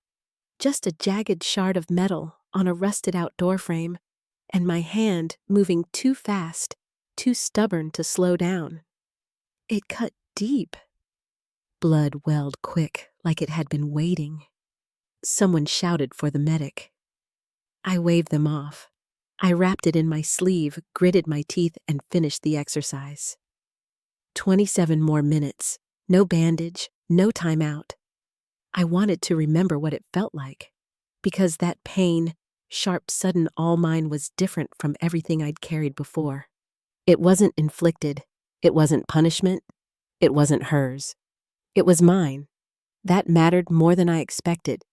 Just a jagged shard of metal on a rusted-out doorframe, and my hand moving too fast, too stubborn to slow down. It cut deep. Blood welled quick, like it had been waiting. Someone shouted for the medic. I waved them off. I wrapped it in my sleeve, gritted my teeth, and finished the exercise. 27 more minutes. No bandage, no timeout. I wanted to remember what it felt like, because that pain, sharp, sudden, all mine was different from everything I'd carried before. It wasn't inflicted. It wasn't punishment. It wasn't hers. It was mine. That mattered more than I expected.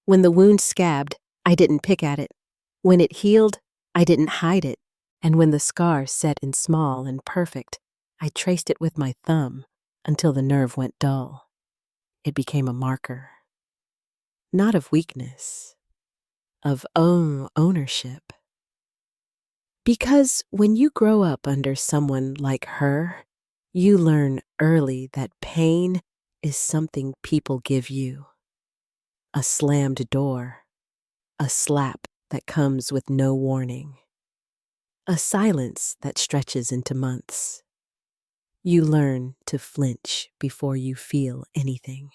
When the wound scabbed, I didn't pick at it. When it healed, I didn't hide it. And when the scar set in small and perfect, I traced it with my thumb until the nerve went dull. It became a marker. Not of weakness, of ownership. Because when you grow up under someone like her, you learn early that pain is something people give you. A slammed door, a slap that comes with no warning, a silence that stretches into months. You learn to flinch before you feel anything.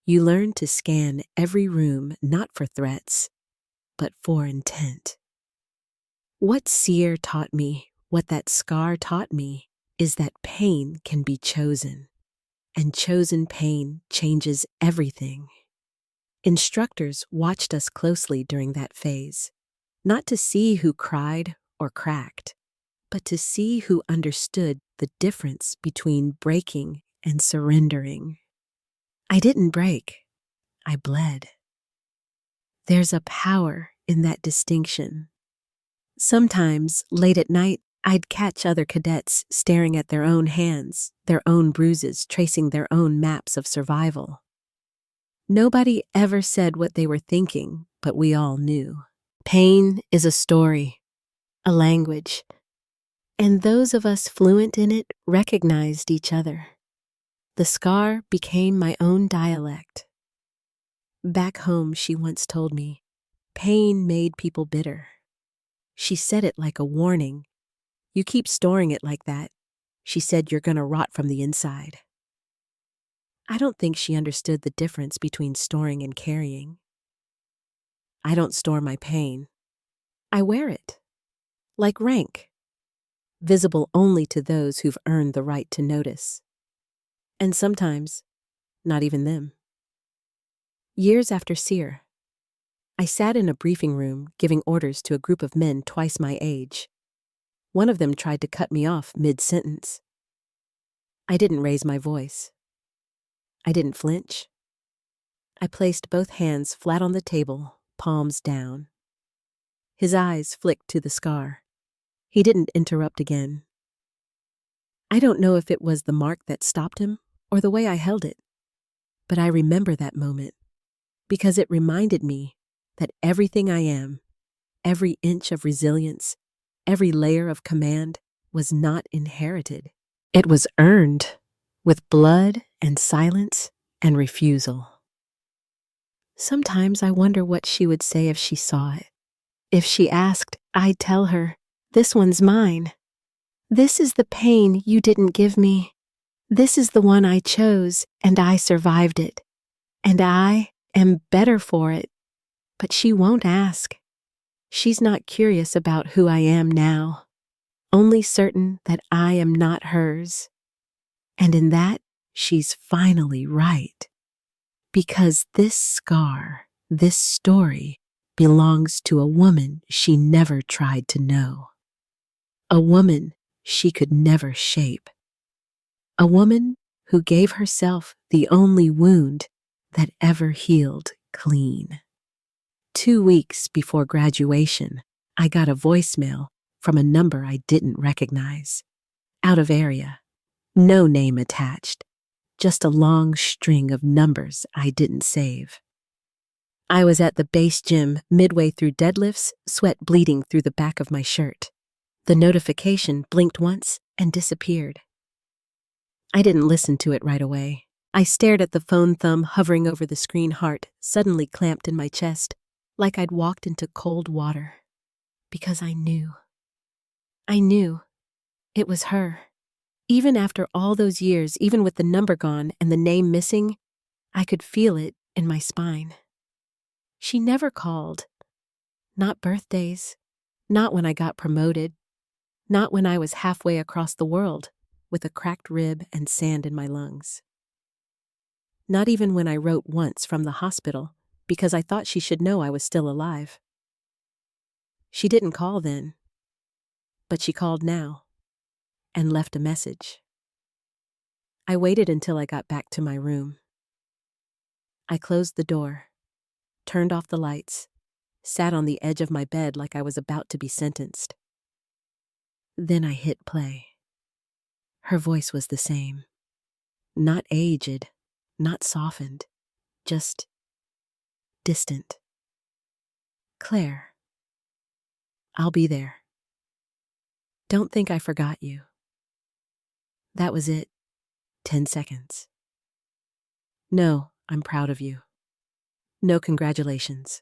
You learn to scan every room not for threats, but for intent. What Seer taught me, what that scar taught me, is that pain can be chosen, and chosen pain changes everything. Instructors watched us closely during that phase, not to see who cried or cracked, but to see who understood the difference between breaking and surrendering. I didn't break, I bled. There's a power in that distinction. Sometimes, late at night, I'd catch other cadets staring at their own hands, their own bruises, tracing their own maps of survival. Nobody ever said what they were thinking, but we all knew. Pain is a story, a language, and those of us fluent in it recognized each other. The scar became my own dialect. Back home, she once told me, pain made people bitter. She said it like a warning. You keep storing it like that, she said, you're gonna rot from the inside. I don't think she understood the difference between storing and carrying. I don't store my pain. I wear it, like rank, visible only to those who've earned the right to notice. And sometimes, not even them. Years after Seer, I sat in a briefing room giving orders to a group of men twice my age. One of them tried to cut me off mid-sentence. I didn't raise my voice. I didn't flinch. I placed both hands flat on the table, palms down. His eyes flicked to the scar. He didn't interrupt again. I don't know if it was the mark that stopped him or the way I held it, but I remember that moment because it reminded me that everything I am, every inch of resilience, every layer of command was not inherited. It was earned with blood and silence and refusal. Sometimes I wonder what she would say if she saw it. If she asked, I'd tell her, this one's mine. This is the pain you didn't give me. This is the one I chose, and I survived it. And I am better for it. But she won't ask. She's not curious about who I am now, only certain that I am not hers. And in that, she's finally right. Because this scar, this story, belongs to a woman she never tried to know. A woman she could never shape. A woman who gave herself the only wound that ever healed clean. 2 weeks before graduation, I got a voicemail from a number I didn't recognize. Out of area, no name attached, just a long string of numbers I didn't save. I was at the base gym midway through deadlifts, sweat bleeding through the back of my shirt. The notification blinked once and disappeared. I didn't listen to it right away. I stared at the phone thumb hovering over the screen, heart suddenly clamped in my chest, like I'd walked into cold water. Because I knew. I knew. It was her. Even after all those years, even with the number gone and the name missing, I could feel it in my spine. She never called. Not birthdays. Not when I got promoted. Not when I was halfway across the world with a cracked rib and sand in my lungs. Not even when I wrote once from the hospital, because I thought she should know I was still alive. She didn't call then, but she called now and left a message. I waited until I got back to my room. I closed the door, turned off the lights, sat on the edge of my bed like I was about to be sentenced. Then I hit play. Her voice was the same. Not aged, not softened, just distant. Claire, I'll be there. Don't think I forgot you. That was it. 10 seconds. No, I'm proud of you. No congratulations.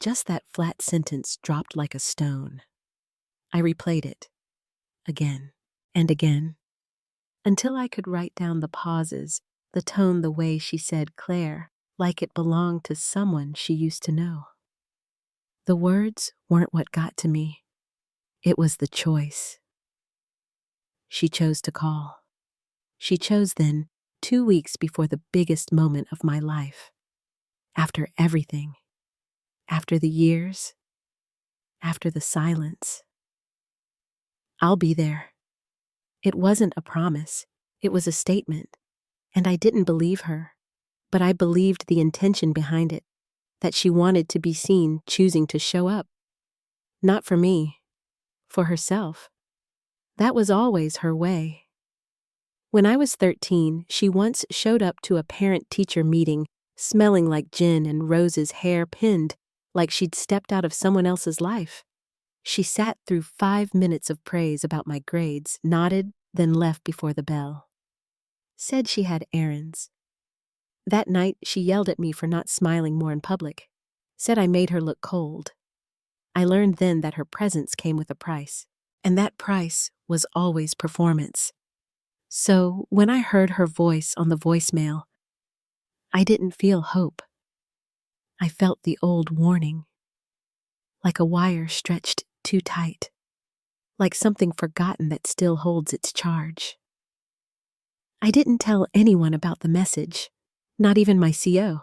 Just that flat sentence dropped like a stone. I replayed it, again and again, until I could write down the pauses, the tone, the way she said Claire, like it belonged to someone she used to know. The words weren't what got to me. It was the choice. She chose to call. She chose then, 2 weeks before the biggest moment of my life. After everything. After the years. After the silence. I'll be there. It wasn't a promise. It was a statement. And I didn't believe her. But I believed the intention behind it. That she wanted to be seen choosing to show up. Not for me. For herself. That was always her way. When I was 13, she once showed up to a parent-teacher meeting, smelling like gin and roses, hair pinned, like she'd stepped out of someone else's life. She sat through 5 minutes of praise about my grades, nodded, then left before the bell. Said she had errands. That night, she yelled at me for not smiling more in public. Said I made her look cold. I learned then that her presence came with a price, and that price was always performance. So, when I heard her voice on the voicemail, I didn't feel hope. I felt the old warning. Like a wire stretched too tight. Like something forgotten that still holds its charge. I didn't tell anyone about the message, not even my CO.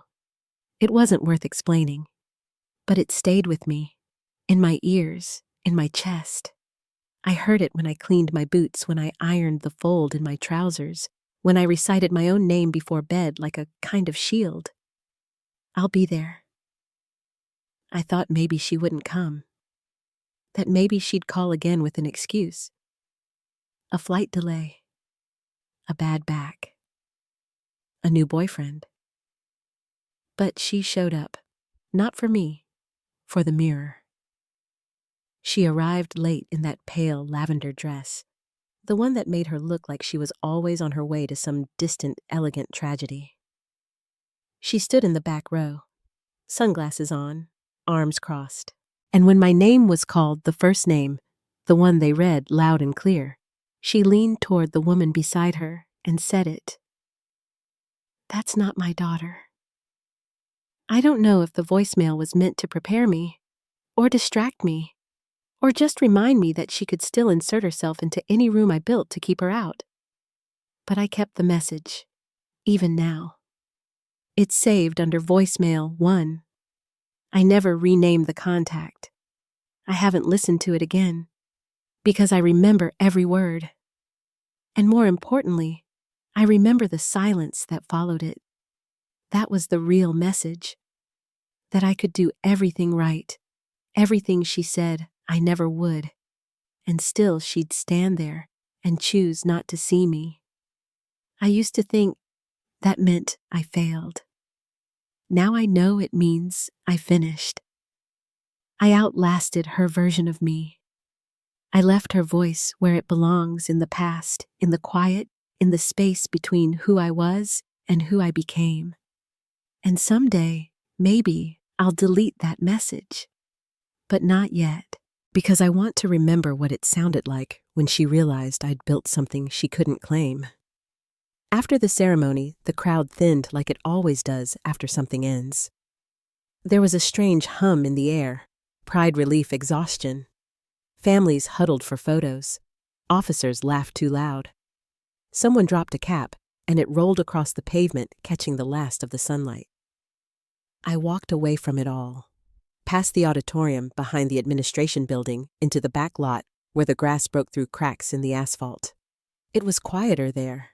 It wasn't worth explaining. But it stayed with me, in my ears, in my chest. I heard it when I cleaned my boots, when I ironed the fold in my trousers, when I recited my own name before bed like a kind of shield. I'll be there. I thought maybe she wouldn't come. That maybe she'd call again with an excuse. A flight delay. A bad back. A new boyfriend. But she showed up. Not for me. For the mirror. She arrived late in that pale lavender dress, the one that made her look like she was always on her way to some distant, elegant tragedy. She stood in the back row, sunglasses on, arms crossed. And when my name was called, the first name, the one they read loud and clear, she leaned toward the woman beside her and said it. That's not my daughter. I don't know if the voicemail was meant to prepare me, or distract me, or just remind me that she could still insert herself into any room I built to keep her out. But I kept the message, even now. It's saved under voicemail 1. I never renamed the contact. I haven't listened to it again, because I remember every word. And more importantly, I remember the silence that followed it. That was the real message. That I could do everything right, everything she said I never would, and still she'd stand there and choose not to see me. I used to think that meant I failed. Now I know it means I finished. I outlasted her version of me. I left her voice where it belongs, in the past, in the quiet, in the space between who I was and who I became. And someday, maybe, I'll delete that message. But not yet. Because I want to remember what it sounded like when she realized I'd built something she couldn't claim. After the ceremony, the crowd thinned like it always does after something ends. There was a strange hum in the air, pride, relief, exhaustion. Families huddled for photos. Officers laughed too loud. Someone dropped a cap, and it rolled across the pavement, catching the last of the sunlight. I walked away from it all, past the auditorium behind the administration building into the back lot where the grass broke through cracks in the asphalt. It was quieter there,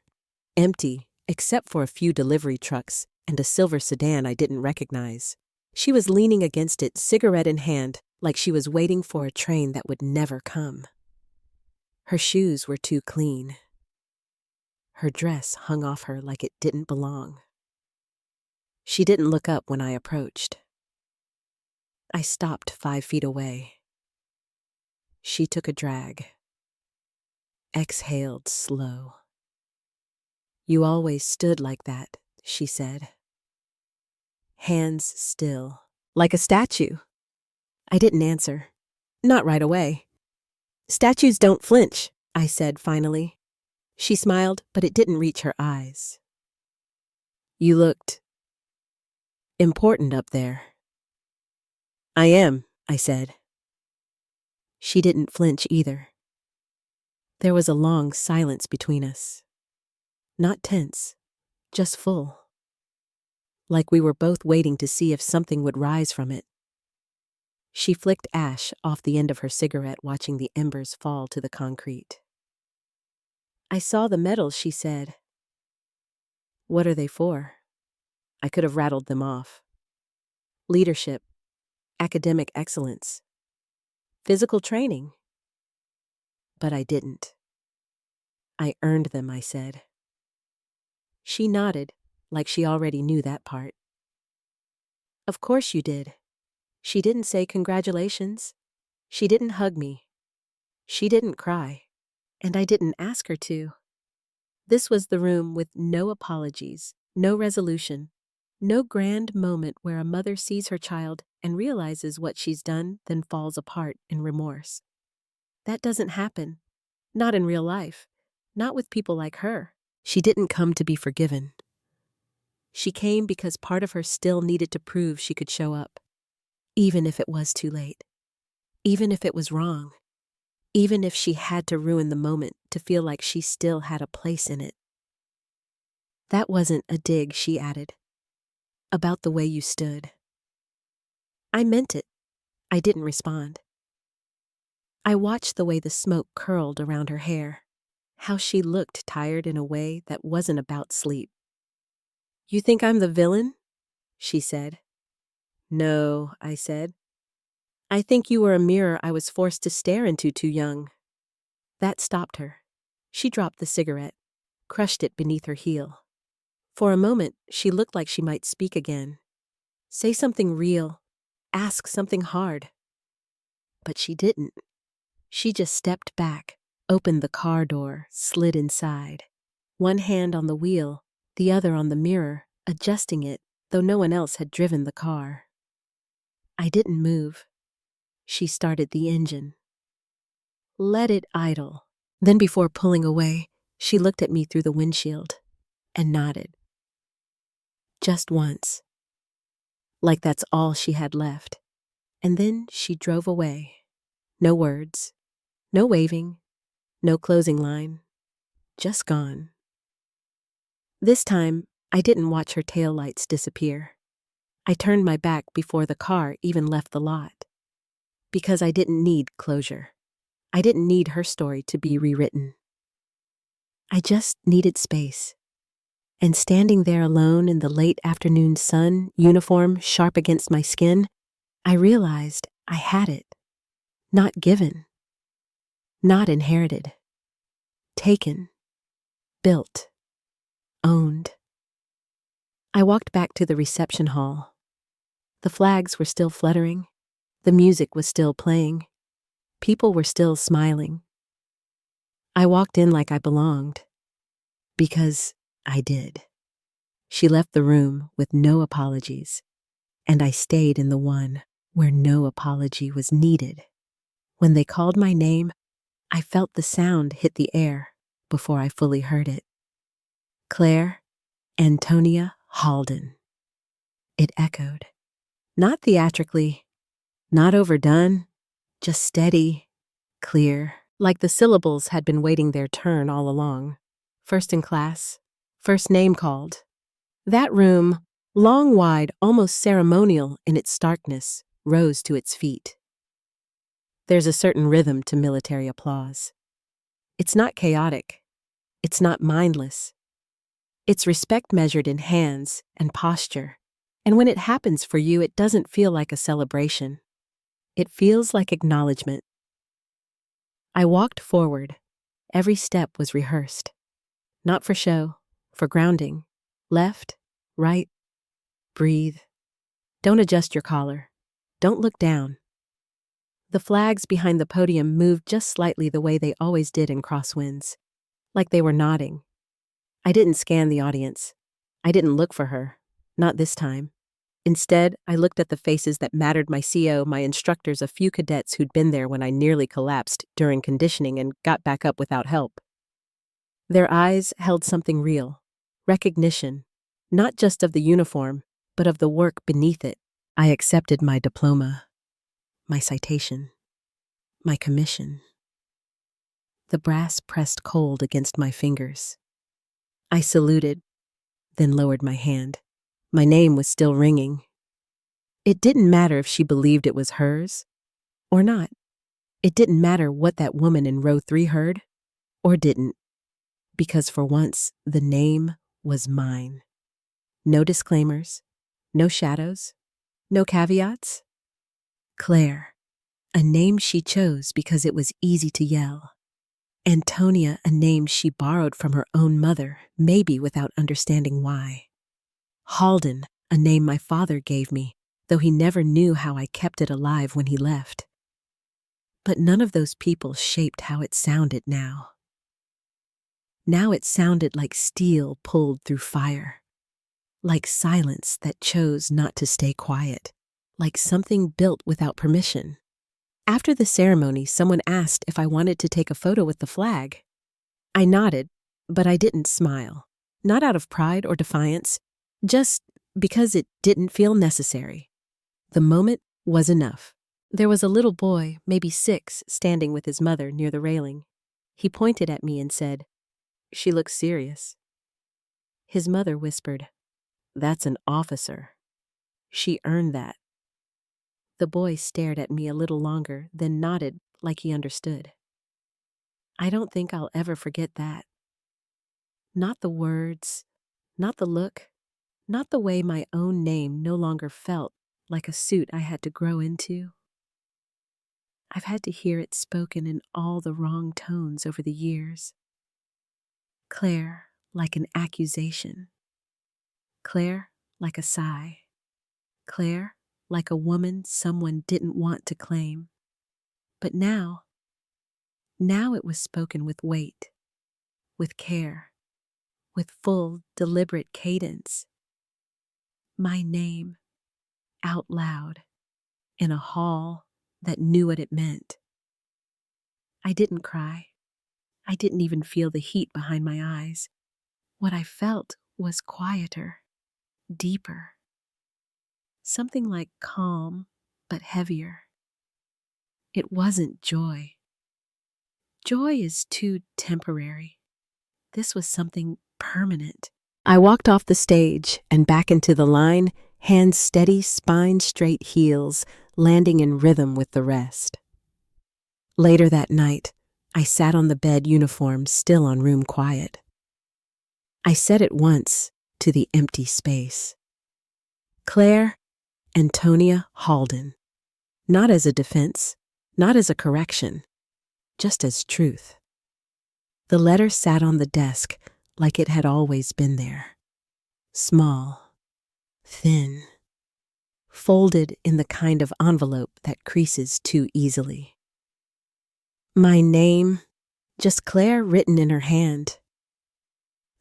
empty except for a few delivery trucks and a silver sedan I didn't recognize. She was leaning against it, cigarette in hand, like she was waiting for a train that would never come. Her shoes were too clean. Her dress hung off her like it didn't belong. She didn't look up when I approached. I stopped 5 feet away. She took a drag. Exhaled slow. "You always stood like that," she said. Hands still, like a statue. I didn't answer. Not right away. "Statues don't flinch," I said finally. She smiled, but it didn't reach her eyes. "You looked important up there." "I am," I said. She didn't flinch either. There was a long silence between us. Not tense, just full. Like we were both waiting to see if something would rise from it. She flicked ash off the end of her cigarette, watching the embers fall to the concrete. "I saw the medals," she said. "What are they for?" I could have rattled them off. Leadership, academic excellence, physical training. But I didn't. "I earned them," I said. She nodded, like she already knew that part. "Of course you did." She didn't say congratulations. She didn't hug me. She didn't cry. And I didn't ask her to. This was the room with no apologies, no resolution, no grand moment where a mother sees her child and realizes what she's done, then falls apart in remorse. That doesn't happen. Not in real life. Not with people like her. She didn't come to be forgiven. She came because part of her still needed to prove she could show up. Even if it was too late. Even if it was wrong. Even if she had to ruin the moment to feel like she still had a place in it. "That wasn't a dig," she added. "About the way you stood." I meant it. I didn't respond. I watched the way the smoke curled around her hair. How she looked tired in a way that wasn't about sleep. "You think I'm the villain?" she said. "No," I said. "I think you were a mirror I was forced to stare into too young." That stopped her. She dropped the cigarette, crushed it beneath her heel. For a moment, she looked like she might speak again. Say something real. Ask something hard. But she didn't. She just stepped back, opened the car door, slid inside. One hand on the wheel, the other on the mirror, adjusting it, though no one else had driven the car. I didn't move. She started the engine. Let it idle. Then before pulling away, she looked at me through the windshield and nodded. Just once. Like that's all she had left. And then she drove away. No words. No waving. No closing line. Just gone. This time, I didn't watch her taillights disappear. I turned my back before the car even left the lot. Because I didn't need closure. I didn't need her story to be rewritten. I just needed space. And standing there alone in the late afternoon sun, uniform sharp against my skin, I realized I had it. Not given. Not inherited. Taken. Built. Owned. I walked back to the reception hall. The flags were still fluttering. The music was still playing. People were still smiling. I walked in like I belonged. Because I did. She left the room with no apologies, and I stayed in the one where no apology was needed. When they called my name, I felt the sound hit the air before I fully heard it. Claire Antonia Halden. It echoed. Not theatrically, not overdone, just steady, clear, like the syllables had been waiting their turn all along. First in class, First name called. That room, long, wide, almost ceremonial in its starkness, rose to its feet. There's a certain rhythm to military applause. It's not chaotic. It's not mindless. It's respect measured in hands and posture. And when it happens for you, it doesn't feel like a celebration. It feels like acknowledgement. I walked forward. Every step was rehearsed. Not for show, for grounding. Left, right, breathe. Don't adjust your collar. Don't look down. The flags behind the podium moved just slightly the way they always did in crosswinds, like they were nodding. I didn't scan the audience. I didn't look for her. Not this time. Instead, I looked at the faces that mattered: my CO, my instructors, a few cadets who'd been there when I nearly collapsed during conditioning and got back up without help. Their eyes held something real. Recognition, not just of the uniform, but of the work beneath it. I accepted my diploma, my citation, my commission. The brass pressed cold against my fingers. I saluted, then lowered my hand. My name was still ringing. It didn't matter if she believed it was hers or not. It didn't matter what that woman in row 3 heard or didn't, because for once the name was mine. No disclaimers, no shadows, no caveats. Claire, a name she chose because it was easy to yell. Antonia, a name she borrowed from her own mother, maybe without understanding why. Halden, a name my father gave me, though he never knew how I kept it alive when he left. But none of those people shaped how it sounded now. Now it sounded like steel pulled through fire, like silence that chose not to stay quiet, like something built without permission. After the ceremony, someone asked if I wanted to take a photo with the flag. I nodded, but I didn't smile, not out of pride or defiance, just because it didn't feel necessary. The moment was enough. There was a little boy, maybe 6, standing with his mother near the railing. He pointed at me and said, "She looks serious." His mother whispered, "That's an officer. She earned that." The boy stared at me a little longer, then nodded like he understood. I don't think I'll ever forget that. Not the words, not the look, not the way my own name no longer felt like a suit I had to grow into. I've had to hear it spoken in all the wrong tones over the years. Claire, like an accusation. Claire, like a sigh. Claire, like a woman someone didn't want to claim. But now it was spoken with weight, with care, with full, deliberate cadence. My name, out loud, in a hall that knew what it meant. I didn't cry. I didn't even feel the heat behind my eyes. What I felt was quieter, deeper. Something like calm, but heavier. It wasn't joy. Joy is too temporary. This was something permanent. I walked off the stage and back into the line, hands steady, spine straight, heels, landing in rhythm with the rest. Later that night, I sat on the bed, uniform still on room quiet. I said it once to the empty space. Claire Antonia Halden. Not as a defense, not as a correction, just as truth. The letter sat on the desk like it had always been there. Small, thin, folded in the kind of envelope that creases too easily. My name, just Claire written in her hand.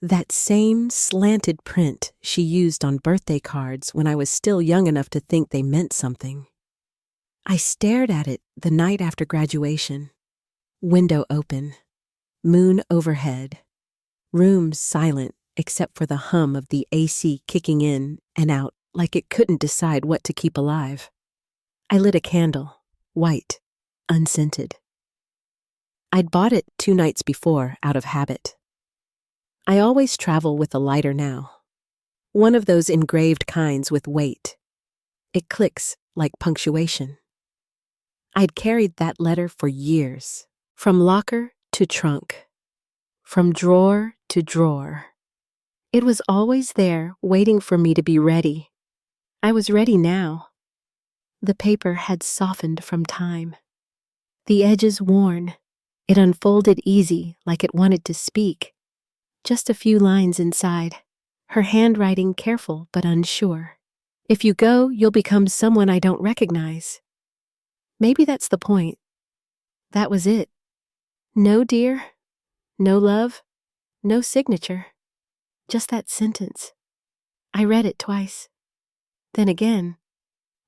That same slanted print she used on birthday cards when I was still young enough to think they meant something. I stared at it the night after graduation. Window open, moon overhead, room silent except for the hum of the AC kicking in and out like it couldn't decide what to keep alive. I lit a candle, white, unscented. I'd bought it 2 nights before out of habit. I always travel with a lighter now. One of those engraved kinds with weight. It clicks like punctuation. I'd carried that letter for years, from locker to trunk, from drawer to drawer. It was always there, waiting for me to be ready. I was ready now. The paper had softened from time. The edges worn. It unfolded easy, like it wanted to speak. Just a few lines inside. Her handwriting careful but unsure. If you go, you'll become someone I don't recognize. Maybe that's the point. That was it. No dear, no love, no signature. Just that sentence. I read it twice. Then again,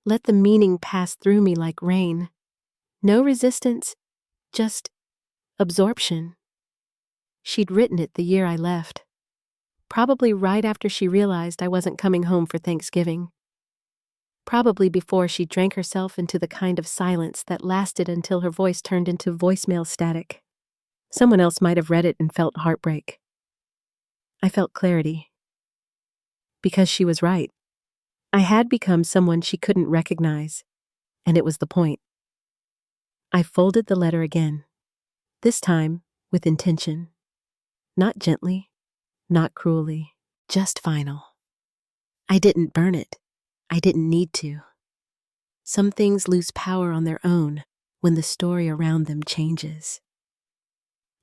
let the meaning pass through me like rain. No resistance, just absorption. She'd written it the year I left. Probably right after she realized I wasn't coming home for Thanksgiving. Probably before she drank herself into the kind of silence that lasted until her voice turned into voicemail static. Someone else might have read it and felt heartbreak. I felt clarity. Because she was right. I had become someone she couldn't recognize, and it was the point. I folded the letter again, this time with intention. Not gently, not cruelly, just final. I didn't burn it. I didn't need to. Some things lose power on their own when the story around them changes.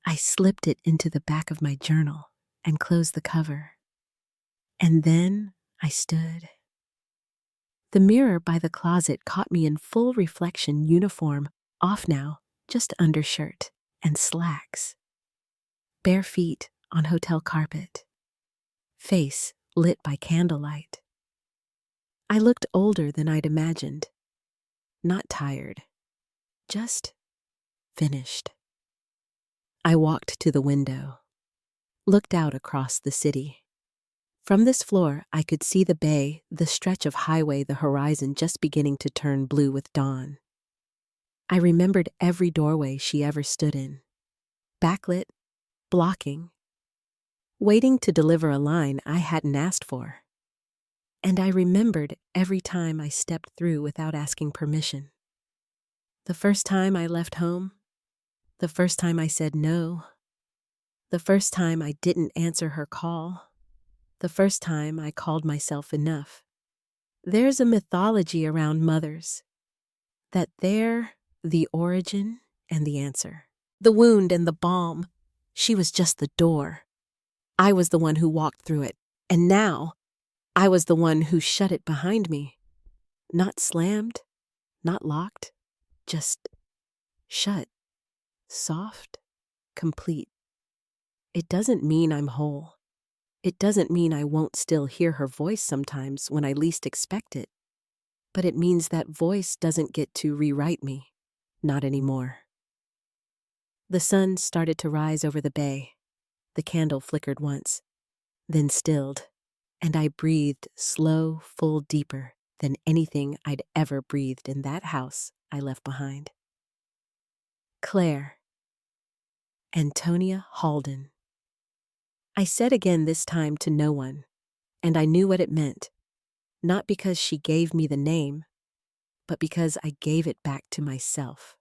I slipped it into the back of my journal and closed the cover. And then I stood. The mirror by the closet caught me in full reflection uniform, off now, just undershirt and slacks. Bare feet on hotel carpet. Face lit by candlelight. I looked older than I'd imagined. Not tired. Just finished. I walked to the window. Looked out across the city. From this floor, I could see the bay, the stretch of highway, the horizon just beginning to turn blue with dawn. I remembered every doorway she ever stood in. Backlit, blocking, waiting to deliver a line I hadn't asked for. And I remembered every time I stepped through without asking permission. The first time I left home, the first time I said no, the first time I didn't answer her call, the first time I called myself enough. There's a mythology around mothers, that they're the origin and the answer. The wound and the balm. She was just the door. I was the one who walked through it, and now I was the one who shut it behind me. Not slammed, not locked, just shut. Soft, complete. It doesn't mean I'm whole. It doesn't mean I won't still hear her voice sometimes when I least expect it. But it means that voice doesn't get to rewrite me. Not anymore. The sun started to rise over the bay. The candle flickered once, then stilled, and I breathed slow, full, deeper than anything I'd ever breathed in that house I left behind. Claire. Antonia Halden. I said again this time to no one, and I knew what it meant, not because she gave me the name, but because I gave it back to myself.